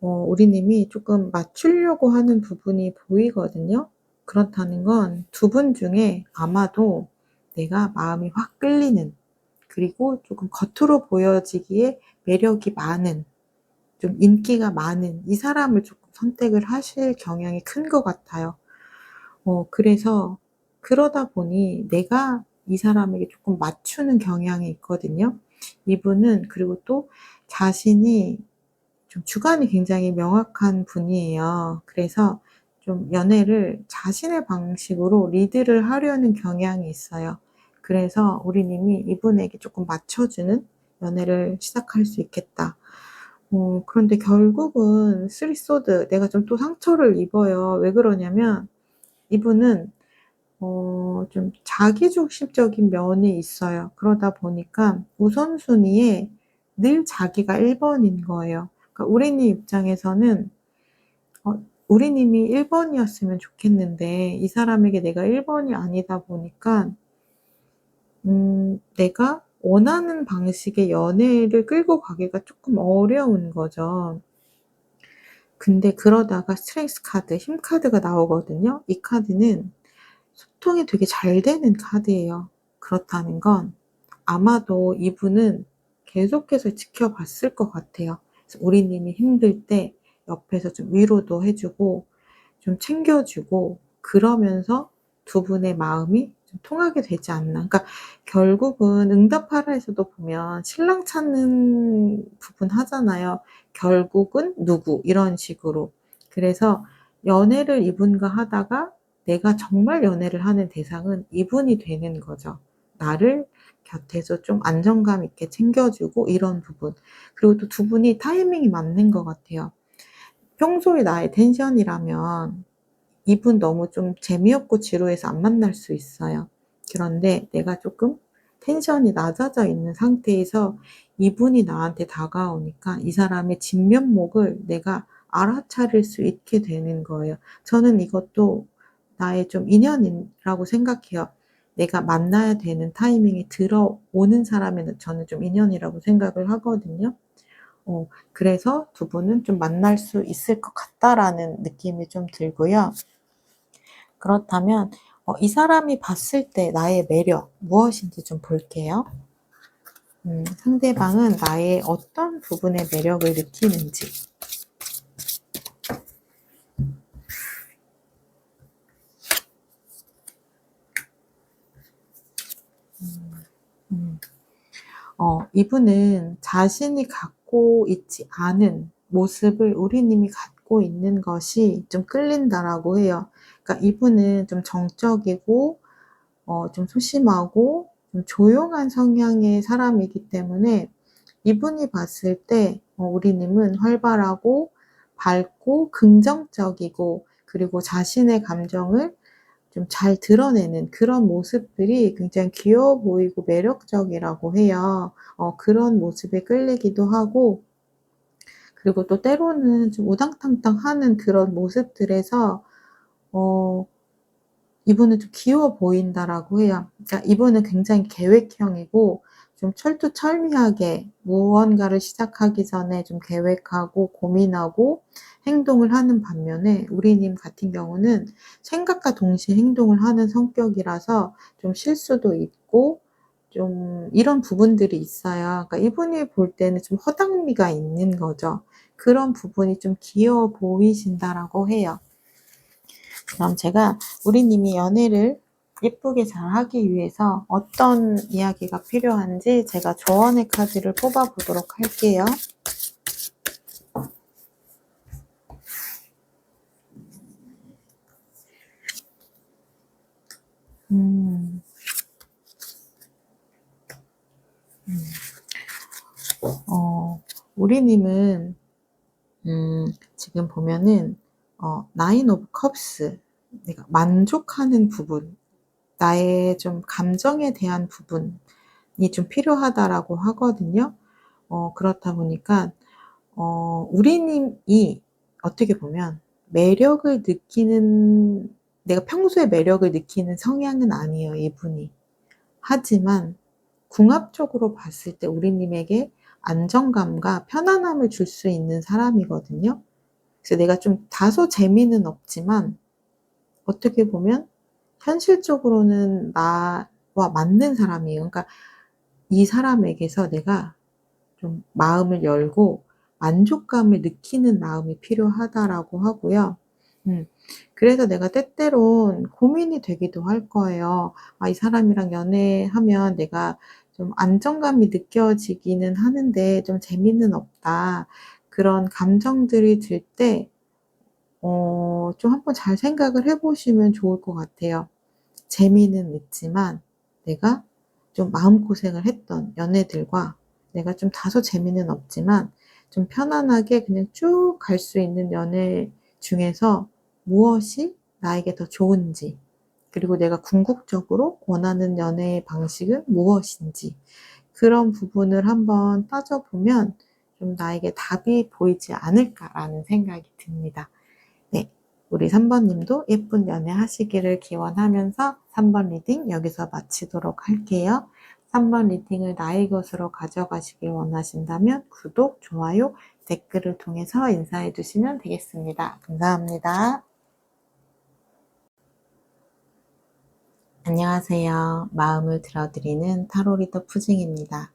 우리님이 조금 맞추려고 하는 부분이 보이거든요. 그렇다는 건 두 분 중에 아마도 내가 마음이 확 끌리는, 그리고 조금 겉으로 보여지기에 매력이 많은, 좀 인기가 많은 이 사람을 조금 선택을 하실 경향이 큰 것 같아요. 그래서 그러다 보니 내가 이 사람에게 조금 맞추는 경향이 있거든요. 이분은 그리고 또 자신이 좀 주관이 굉장히 명확한 분이에요. 그래서 좀 연애를 자신의 방식으로 리드를 하려는 경향이 있어요. 그래서 우리님이 이분에게 조금 맞춰주는 연애를 시작할 수 있겠다. 그런데 결국은 쓰리 소드, 내가 좀 또 상처를 입어요. 왜 그러냐면 이분은 좀 자기중심적인 면이 있어요. 그러다 보니까 우선순위에 늘 자기가 1번인 거예요. 그러니까 우리님 입장에서는 우리님이 1번이었으면 좋겠는데 이 사람에게 내가 1번이 아니다 보니까 내가 원하는 방식의 연애를 끌고 가기가 조금 어려운 거죠. 근데 그러다가 스트렝스 카드, 힘 카드가 나오거든요. 이 카드는 소통이 되게 잘 되는 카드예요. 그렇다는 건 아마도 이분은 계속해서 지켜봤을 것 같아요. 그래서 우리님이 힘들 때 옆에서 좀 위로도 해주고 좀 챙겨주고 그러면서 두 분의 마음이 좀 통하게 되지 않나. 그러니까 결국은 응답하라에서도 보면 신랑 찾는 부분 하잖아요. 결국은 누구 이런 식으로. 그래서 연애를 이분과 하다가 내가 정말 연애를 하는 대상은 이분이 되는 거죠. 나를 곁에서 좀 안정감 있게 챙겨주고 이런 부분. 그리고 또 두 분이 타이밍이 맞는 것 같아요. 평소에 나의 텐션이라면 이분 너무 좀 재미없고 지루해서 안 만날 수 있어요. 그런데 내가 조금 텐션이 낮아져 있는 상태에서 이분이 나한테 다가오니까 이 사람의 진면목을 내가 알아차릴 수 있게 되는 거예요. 저는 이것도 나의 좀 인연이라고 생각해요. 내가 만나야 되는 타이밍에 들어오는 사람에는 저는 좀 인연이라고 생각을 하거든요. 그래서 두 분은 좀 만날 수 있을 것 같다라는 느낌이 좀 들고요. 그렇다면 이 사람이 봤을 때 나의 매력 무엇인지 좀 볼게요. 상대방은 나의 어떤 부분의 매력을 느끼는지. 이분은 자신이 갖고 있지 않은 모습을 우리님이 갖고 있는 것이 좀 끌린다라고 해요. 그러니까 이분은 좀 정적이고 좀 소심하고 좀 조용한 성향의 사람이기 때문에 이분이 봤을 때 우리님은 활발하고 밝고 긍정적이고 그리고 자신의 감정을 좀 잘 드러내는 그런 모습들이 굉장히 귀여워 보이고 매력적이라고 해요. 그런 모습에 끌리기도 하고, 그리고 또 때로는 좀 우당탕탕하는 그런 모습들에서 어 이분은 좀 귀여워 보인다라고 해요. 그러니까 이분은 굉장히 계획형이고 좀 철두철미하게 무언가를 시작하기 전에 좀 계획하고 고민하고 행동을 하는 반면에 우리님 같은 경우는 생각과 동시에 행동을 하는 성격이라서 좀 실수도 있고 좀 이런 부분들이 있어요. 그러니까 이분이 볼 때는 좀 허당미가 있는 거죠. 그런 부분이 좀 귀여워 보이신다라고 해요. 그럼 제가 우리님이 연애를 예쁘게 잘 하기 위해서 어떤 이야기가 필요한지 제가 조언의 카드를 뽑아 보도록 할게요. 음, 우리님은 지금 보면은 나인 오브 컵스, 내가 만족하는 부분, 나의 좀 감정에 대한 부분이 좀 필요하다라고 하거든요. 그렇다 보니까 우리님이 어떻게 보면 매력을 느끼는, 내가 평소에 매력을 느끼는 성향은 아니에요, 이분이. 하지만 궁합적으로 봤을 때 우리님에게 안정감과 편안함을 줄 수 있는 사람이거든요. 그래서 내가 좀 다소 재미는 없지만 어떻게 보면 현실적으로는 나와 맞는 사람이에요. 그러니까 이 사람에게서 내가 좀 마음을 열고 만족감을 느끼는 마음이 필요하다라고 하고요. 음. 그래서 내가 때때론 고민이 되기도 할 거예요. '아, 이 사람이랑 연애하면 내가 좀 안정감이 느껴지기는 하는데 좀 재미는 없다.' 그런 감정들이 들 때 좀 한번 잘 생각을 해 보시면 좋을 것 같아요. 재미는 있지만 내가 좀 마음고생을 했던 연애들과 내가 좀 다소 재미는 없지만 좀 편안하게 그냥 쭉 갈 수 있는 연애 중에서 무엇이 나에게 더 좋은지, 그리고 내가 궁극적으로 원하는 연애의 방식은 무엇인지, 그런 부분을 한번 따져보면 좀 나에게 답이 보이지 않을까라는 생각이 듭니다. 네. 우리 3번 님도 예쁜 연애 하시기를 기원하면서 3번 리딩 여기서 마치도록 할게요. 3번 리딩을 나의 것으로 가져가시길 원하신다면 구독, 좋아요, 댓글을 통해서 인사해 주시면 되겠습니다. 감사합니다. 안녕하세요. 마음을 들어드리는 타로 리더 푸징입니다.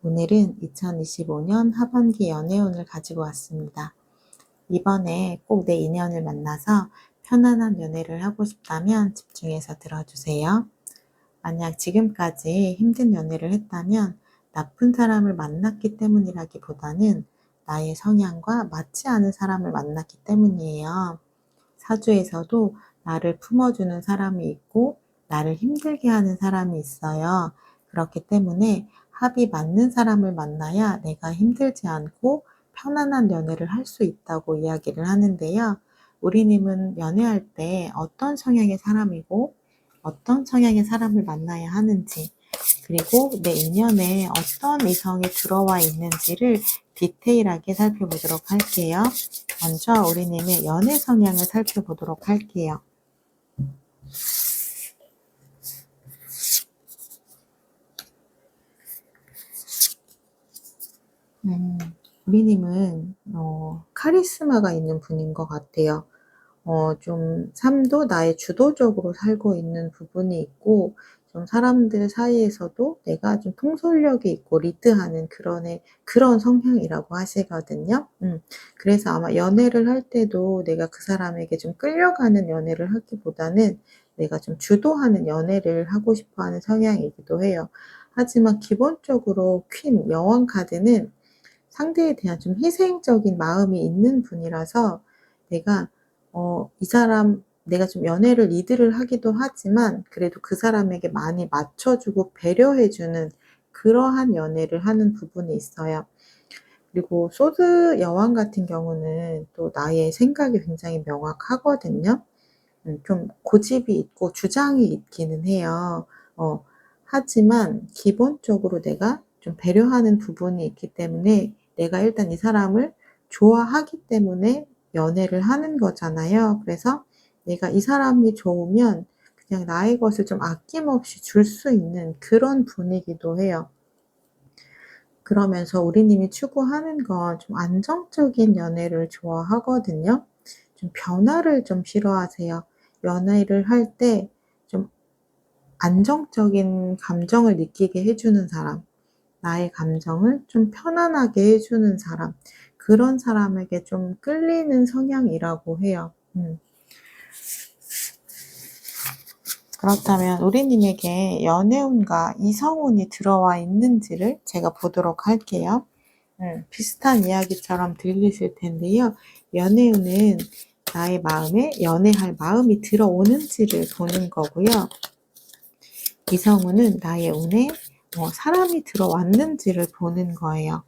오늘은 2025년 하반기 연애운을 가지고 왔습니다. 이번에 꼭 내 인연을 만나서 편안한 연애를 하고 싶다면 집중해서 들어주세요. 만약 지금까지 힘든 연애를 했다면 나쁜 사람을 만났기 때문이라기보다는 나의 성향과 맞지 않은 사람을 만났기 때문이에요. 사주에서도 나를 품어주는 사람이 있고 나를 힘들게 하는 사람이 있어요. 그렇기 때문에 합이 맞는 사람을 만나야 내가 힘들지 않고 편안한 연애를 할 수 있다고 이야기를 하는데요. 우리님은 연애할 때 어떤 성향의 사람이고 어떤 성향의 사람을 만나야 하는지, 그리고 내 인연에 어떤 이성이 들어와 있는지를 디테일하게 살펴보도록 할게요. 먼저 우리님의 연애 성향을 살펴보도록 할게요. 우리님은 카리스마가 있는 분인 것 같아요. 좀 삶도 나의 주도적으로 살고 있는 부분이 있고, 좀 사람들 사이에서도 내가 좀 통솔력이 있고 리드하는 그런 성향이라고 하시거든요. 그래서 아마 연애를 할 때도 내가 그 사람에게 좀 끌려가는 연애를 하기보다는 내가 좀 주도하는 연애를 하고 싶어 하는 성향이기도 해요. 하지만 기본적으로 퀸, 여왕 카드는 상대에 대한 좀 희생적인 마음이 있는 분이라서 내가 이 사람, 내가 좀 연애를 리드를 하기도 하지만 그래도 그 사람에게 많이 맞춰주고 배려해주는 그러한 연애를 하는 부분이 있어요. 그리고 소드 여왕 같은 경우는 또 나의 생각이 굉장히 명확하거든요. 좀 고집이 있고 주장이 있기는 해요. 하지만 기본적으로 내가 좀 배려하는 부분이 있기 때문에 내가 일단 이 사람을 좋아하기 때문에 연애를 하는 거잖아요. 그래서 내가 이 사람이 좋으면 그 그냥 나의 것을 좀 아낌없이 줄 수 있는 그런 분이기도 해요. 그러면서 우리님이 추구하는 건 좀 안정적인 연애를 좋아하거든요. 좀 변화를 좀 싫어하세요. 연애를 할 때 좀 안정적인 감정을 느끼게 해 주는 사람, 나의 감정을 좀 편안하게 해 주는 사람, 그런 사람에게 좀 끌리는 성향이라고 해요. 그렇다면 우리님에게 연애운과 이성운이 들어와 있는지를 제가 보도록 할게요. 비슷한 이야기처럼 들리실 텐데요. 연애운은 나의 마음에 연애할 마음이 들어오는지를 보는 거고요. 이성운은 나의 운에 사람이 들어왔는지를 보는 거예요.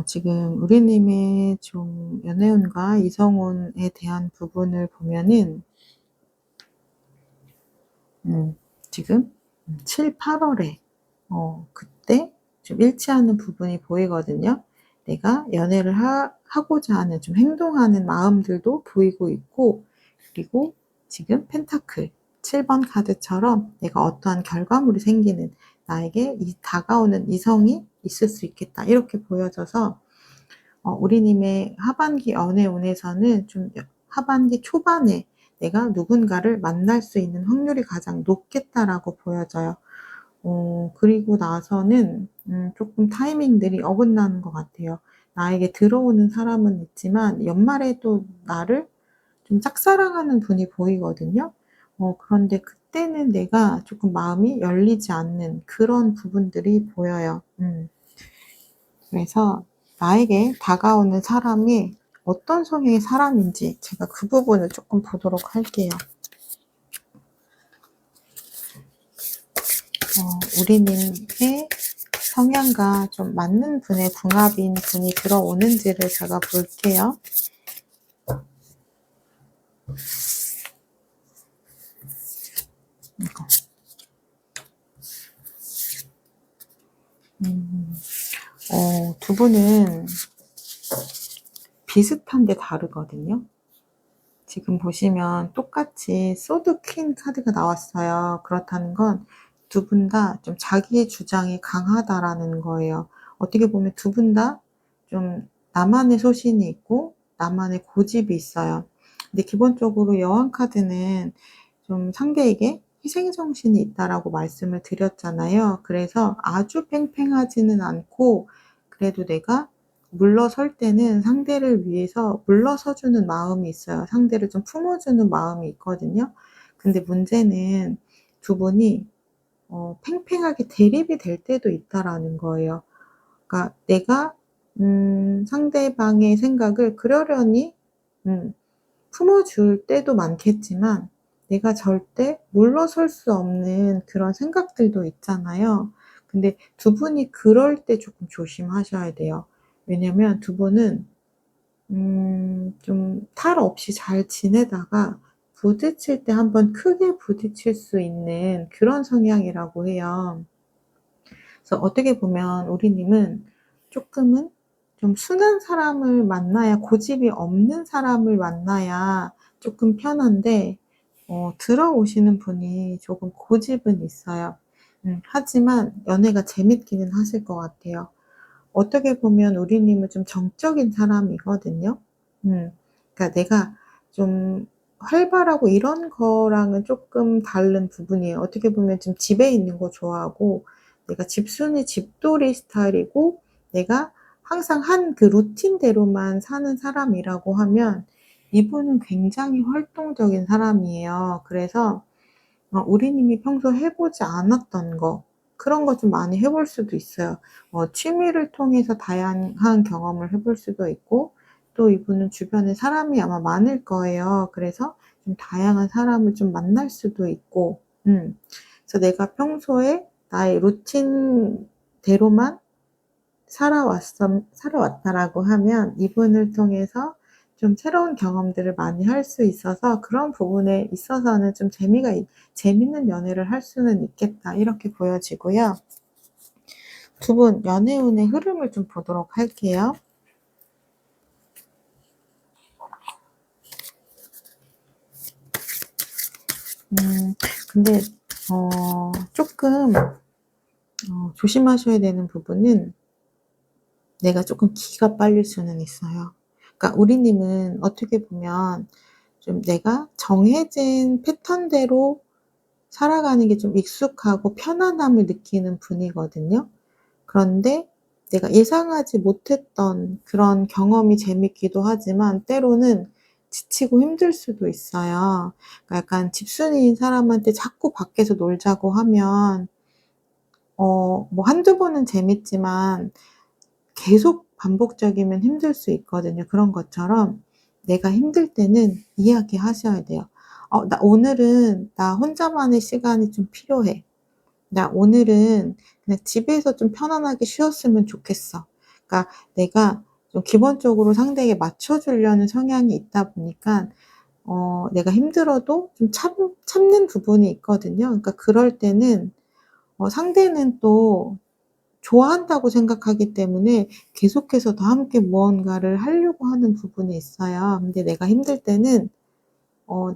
지금 우리님의 좀 연애운과 이성운에 대한 부분을 보면은 지금 7, 8월에 그때 좀 일치하는 부분이 보이거든요. 내가 연애를 하고자 하는 좀 행동하는 마음들도 보이고 있고, 그리고 지금 펜타클 7번 카드처럼 내가 어떠한 결과물이 생기는, 나에게 다가오는 이성이 있을 수 있겠다, 이렇게 보여져서 우리님의 하반기 연애운에서는 좀 하반기 초반에 내가 누군가를 만날 수 있는 확률이 가장 높겠다라고 보여져요. 그리고 나서는 조금 타이밍들이 어긋나는 것 같아요. 나에게 들어오는 사람은 있지만 연말에 또 나를 좀 짝사랑하는 분이 보이거든요. 그런데 그때는 내가 조금 마음이 열리지 않는 그런 부분들이 보여요. 그래서 나에게 다가오는 사람이 어떤 성향의 사람인지 제가 그 부분을 조금 보도록 할게요. 우리님의 성향과 좀 맞는 분의 궁합인 분이 들어오는지를 제가 볼게요. 이거. 두 분은 비슷한데 다르거든요. 지금 보시면 똑같이 소드 퀸 카드가 나왔어요. 그렇다는 건 두 분 다 좀 자기 주장이 강하다라는 거예요. 어떻게 보면 두 분 다 좀 나만의 소신이 있고 나만의 고집이 있어요. 근데 기본적으로 여왕 카드는 좀 상대에게 희생정신이 있다라고 말씀을 드렸잖아요. 그래서 아주 팽팽하지는 않고, 그래도 내가 물러설 때는 상대를 위해서 물러서 주는 마음이 있어요. 상대를 좀 품어주는 마음이 있거든요. 근데 문제는 두 분이 팽팽하게 대립이 될 때도 있다라는 거예요. 그러니까 내가 상대방의 생각을 그러려니 품어줄 때도 많겠지만 내가 절대 물러설 수 없는 그런 생각들도 있잖아요. 근데 두 분이 그럴 때 조금 조심하셔야 돼요. 왜냐면 두 분은 좀 탈 없이 잘 지내다가 부딪힐 때 한번 크게 부딪힐 수 있는 그런 성향이라고 해요. 그래서 어떻게 보면 우리님은 쪼끔은 좀 순한 사람을 만나야, 고집이 없는 사람을 만나야 쪼끔 편한데 들어오시는 분이 조금 고집은 있어요. 하지만 연애가 재밌기는 하실 것 같아요. 어떻게 보면 우리님은 좀 정적인 사람이거든요. 그러니까 내가 좀 활발하고 이런 거랑은 쪼끔 다른 부분이에요. 어떻게 보면 좀 집에 있는 거 좋아하고, 내가 집순이 집돌이 스타일이고, 내가 항상 한 그 루틴대로만 사는 사람이라고 하면 이분은 굉장히 활동적인 사람이에요. 그래서 우리님이 평소 해보지 않았던 거, 그런 거 좀 많이 해볼 수도 있어요. 취미를 통해서 다양한 경험을 해볼 수도 있고, 또 이분은 주변에 사람이 아마 많을 거예요. 그래서 좀 다양한 사람을 좀 만날 수도 있고, 그래서 내가 평소에 나의 루틴대로만 살아왔다라고 하면 이분을 통해서 좀 새로운 경험들을 많이 할 수 있어서 그런 부분에 있어서는 좀 재밌는 연애를 할 수는 있겠다, 이렇게 보여지고요. 두 분 연애운의 흐름을 좀 보도록 할게요. 근데 조금 조심하셔야 되는 부분은 내가 조금 기가 빨릴 수는 있어요. 그러니까 우리님은 어떻게 보면 좀 내가 정해진 패턴대로 살아가는 게 좀 익숙하고 편안함을 느끼는 분이거든요. 그런데 내가 예상하지 못했던 그런 경험이 재밌기도 하지만 때로는 지치고 힘들 수도 있어요. 그러니까 약간 집순이인 사람한테 자꾸 밖에서 놀자고 하면 뭐 한두 번은 재밌지만 계속 반복적이면 힘들 수 있거든요. 그런 것처럼 내가 힘들 때는 이야기하셔야 돼요. 오늘은 나 혼자만의 시간이 좀 필요해. 나 오늘은 그냥 집에서 좀 편안하게 쉬었으면 좋겠어." 그러니까 내가 좀 기본적으로 상대에게 맞춰 주려는 성향이 있다 보니까 내가 힘들어도 좀 참는 부분이 있거든요. 그러니까 그럴 때는 상대는 또 좋아한다고 생각하기 때문에 계속해서 더 함께 무언가를 하려고 하는 부분이 있어요. 근데 내가 힘들 때는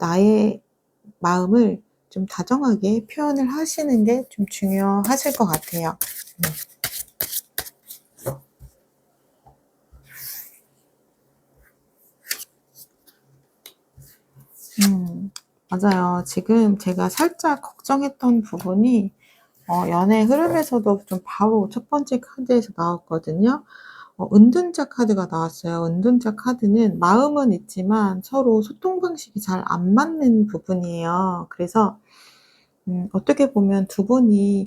나의 마음을 좀 다정하게 표현을 하시는 게 좀 중요하실 것 같아요. 맞아요. 지금 제가 살짝 걱정했던 부분이 연애 흐름에서도 좀 바로 첫 번째 카드에서 나왔거든요. 은둔자 카드가 나왔어요. 은둔자 카드는 마음은 있지만 서로 소통 방식이 잘 안 맞는 부분이에요. 그래서 어떻게 보면 두 분이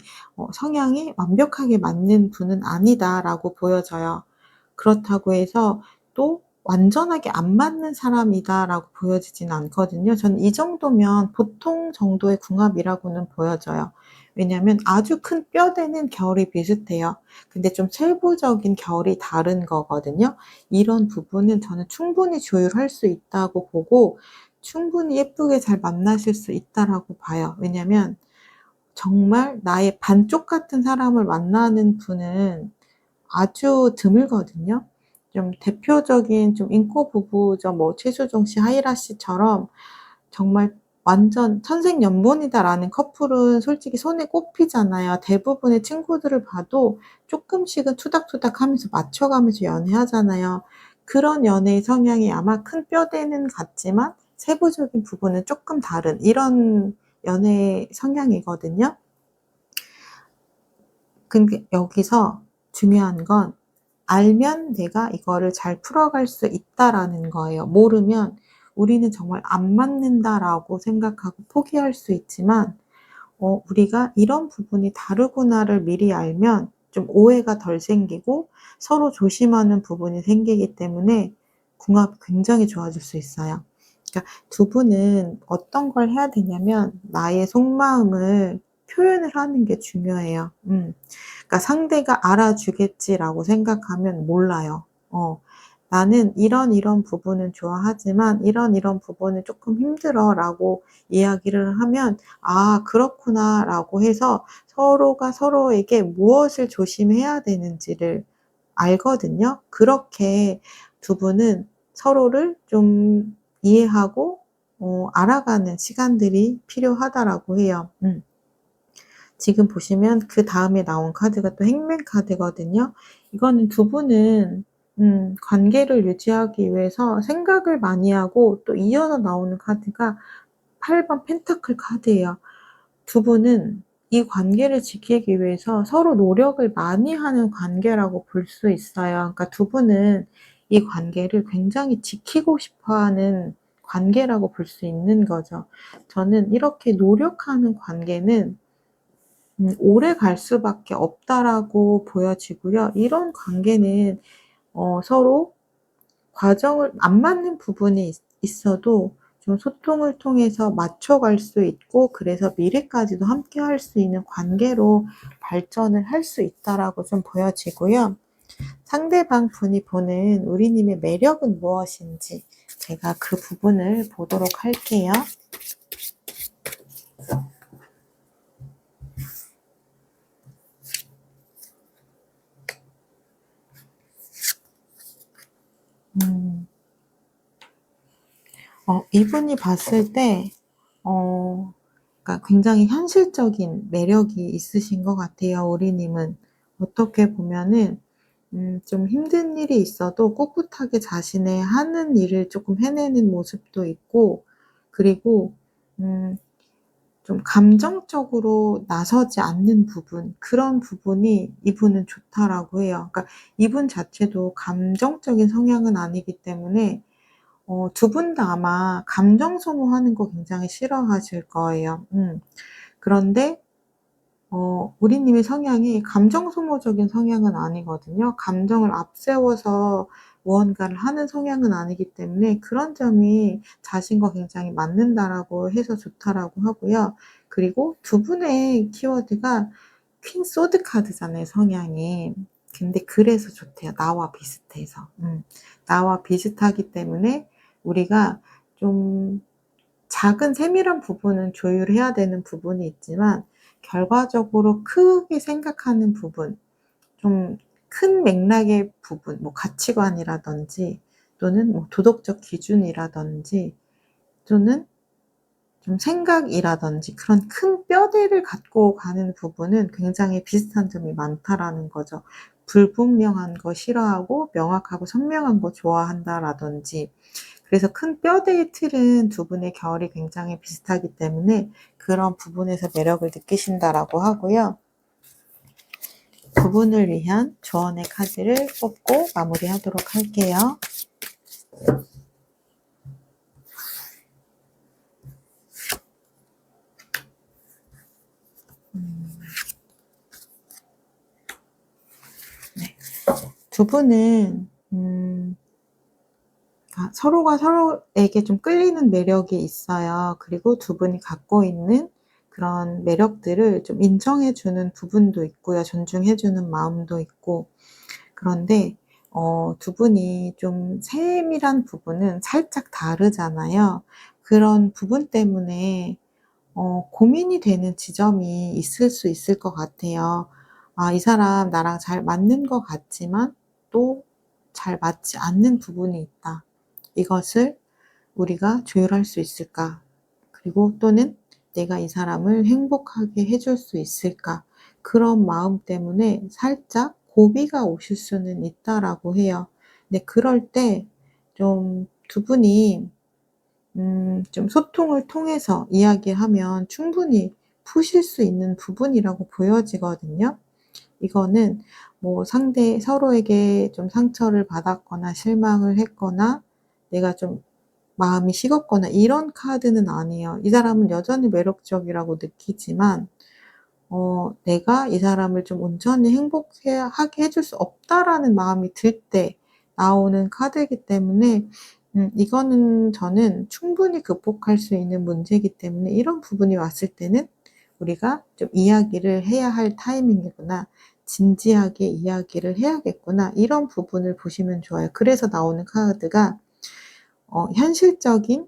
성향이 완벽하게 맞는 분은 아니다라고 보여져요. 그렇다고 해서 또 완전하게 안 맞는 사람이다라고 보여지진 않거든요. 저는 이 정도면 보통 정도의 궁합이라고는 보여져요. 왜냐하면 아주 큰 뼈대는 결이 비슷해요. 근데 좀 세부적인 결이 다른 거거든요. 이런 부분은 저는 충분히 조율할 수 있다고 보고 충분히 예쁘게 잘 만나실 수 있다라고 봐요. 왜냐면 정말 나의 반쪽 같은 사람을 만나는 분은 아주 드물거든요. 좀 대표적인 좀 인고 부부죠. 뭐 최수종 씨, 하이라 씨처럼 정말 완전 천생연분이다라는 커플은 솔직히 손에 꼽히잖아요. 대부분의 친구들을 봐도 쪼끔씩은 투닥투닥하면서 맞춰가면서 연애하잖아요. 그런 연애의 성향이 아마 큰 뼈대는 같지만 세부적인 부분은 쪼끔 다른 이런 연애 성향이거든요. 근데 여기서 중요한 건 알면 내가 이거를 잘 풀어갈 수 있다라는 거예요. 모르면 우리는 정말 '안 맞는다.'라고 생각하고 포기할 수 있지만 우리가 '이런 부분이 다르구나.'를 미리 알면 좀 오해가 덜 생기고 서로 조심하는 부분이 생기기 때문에 궁합이 굉장히 좋아질 수 있어요. 그러니까 두 분은 어떤 걸 해야 되냐면 나의 속마음을 표현을 하는 게 중요해요. 그러니까 '상대가 알아주겠지.'라고 생각하면 몰라요. '나는 이런 부분은 좋아하지만 이런 부분은 쪼끔 힘들어.'라고 이야기를 하면 '아 그렇구나.'라고 해서 서로가 서로에게 무엇을 조심해야 되는지를 알거든요. 그렇게 두 분은 서로를 좀 이해하고 알아가는 시간들이 필요하다라고 해요. 지금 보시면 그다음에 나온 카드가 또 행맨 카드거든요. 이거는 두 분은 관계를 유지하기 위해서 생각을 많이 하고 또 이어서 나오는 카드가 8번 펜타클 카드예요. 두 분은 이 관계를 지키기 위해서 서로 노력을 많이 하는 관계라고 볼 수 있어요. 그러니까 두 분은 이 관계를 굉장히 지키고 싶어 하는 관계라고 볼 수 있는 거죠. 저는 이렇게 노력하는 관계는 오래 갈 수밖에 없다라고 보여지고요. 이런 관계는 서로 과정을 안 맞는 부분이 있어도 좀 소통을 통해서 맞춰갈 수 있고, 그래서 미래까지도 함께 할 수 있는 관계로 발전을 할 수 있다라고 좀 보여지고요. 상대방 분이 보는 우리님의 매력은 무엇인지 제가 그 부분을 보도록 할게요. 이분이 봤을 때 그러니까 굉장히 현실적인 매력이 있으신 것 같아요, 우리님은. 어떻게 보면은 좀 힘든 일이 있어도 꿋꿋하게 자신의 하는 일을 조금 해내는 모습도 있고, 그리고 좀 감정적으로 나서지 않는 부분, 그런 부분이 이분은 좋다라고 해요. 그러니까 이분 자체도 감정적인 성향은 아니기 때문에 두 분 다 아마 감정 소모하는 거 굉장히 싫어하실 거예요. 그런데 우리님의 성향이 감정 소모적인 성향은 아니거든요. 감정을 앞세워서 무언가를 하는 성향은 아니기 때문에 그런 점이 자신과 굉장히 맞는다라고 해서 좋다라고 하고요. 그리고 두 분의 키워드가 퀸 소드 카드잖아요, 성향이. 근데 그래서 좋대요. 나와 비슷해서. 나와 비슷하기 때문에 우리가 좀 작은 세밀한 부분은 조율해야 되는 부분이 있지만, 결과적으로 크게 생각하는 부분, 좀 큰 맥락의 부분, 뭐 가치관이라든지 또는 뭐 도덕적 기준이라든지 또는 좀 생각이라든지 그런 큰 뼈대를 갖고 가는 부분은 굉장히 비슷한 점이 많다라는 거죠. 불분명한 거 싫어하고 명확하고 선명한 거 좋아한다라든지. 그래서 큰 뼈대의 틀은 두 분의 결이 굉장히 비슷하기 때문에 그런 부분에서 매력을 느끼신다라고 하고요. 두 분을 위한 조언의 카드를 뽑고 마무리하도록 할게요. 네. 두 분은 서로가 서로에게 좀 끌리는 매력이 있어요. 그리고 두 분이 갖고 있는 그런 매력들을 좀 인정해 주는 부분도 있고요. 존중해 주는 마음도 있고. 그런데 두 분이 좀 세밀한 부분은 살짝 다르잖아요. 그런 부분 때문에 고민이 되는 지점이 있을 수 있을 것 같아요. '아, 이 사람 나랑 잘 맞는 것 같지만 또 잘 맞지 않는 부분이 있다. 이것을 우리가 조율할 수 있을까? 그리고 또는 내가 이 사람을 행복하게 해줄 수 있을까?' 그런 마음 때문에 살짝 고비가 오실 수는 있다라고 해요. 근데 그럴 때 좀 두 분이 좀 소통을 통해서 이야기하면 충분히 푸실 수 있는 부분이라고 보여지거든요. 이거는 뭐 서로에게 좀 상처를 받았거나 실망을 했거나 내가 좀 마음이 식었거나 이런 카드는 아니에요. 이 사람은 여전히 매력적이라고 느끼지만 내가 이 사람을 좀 온전히 하게 해줄 수 없다라는 마음이 들 때 나오는 카드이기 때문에 이거는 저는 충분히 극복할 수 있는 문제이기 때문에 이런 부분이 왔을 때는 우리가 좀 이야기를 해야 할 타이밍이구나. 진지하게 이야기를 해야겠구나. 이런 부분을 보시면 좋아요. 그래서 나오는 카드가 현실적인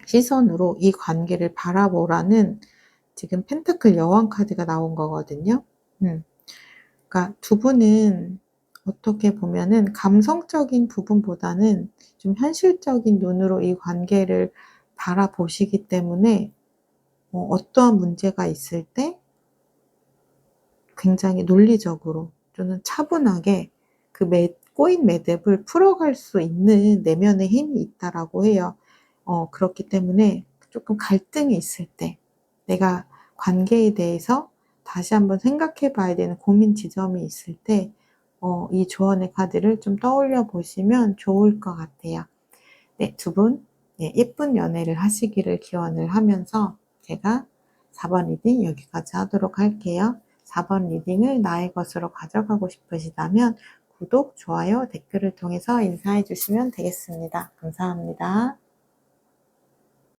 시선으로 이 관계를 바라보라는 지금 펜타클 여왕 카드가 나온 거거든요. 음. 그러니까 두 분은 어떻게 보면은 감성적인 부분보다는 좀 현실적인 눈으로 이 관계를 바라보시기 때문에 어떠한 문제가 있을 때 굉장히 논리적으로 또는 차분하게 그 꼬인 매듭을 풀어갈 수 있는 내면의 힘이 있다라고 해요. 그렇기 때문에 조금 갈등이 있을 때 내가 관계에 대해서 다시 한번 생각해 봐야 되는 고민 지점이 있을 때 이 조언의 카드를 좀 떠올려 보시면 좋을 것 같아요. 네, 두 분, 예쁜 연애를 하시기를 기원을 하면서 제가 4번 리딩 여기까지 하도록 할게요. 4번 리딩을 나의 것으로 가져가고 싶으시다면 구독, 좋아요, 댓글을 통해서 인사해 주시면 되겠습니다. 감사합니다.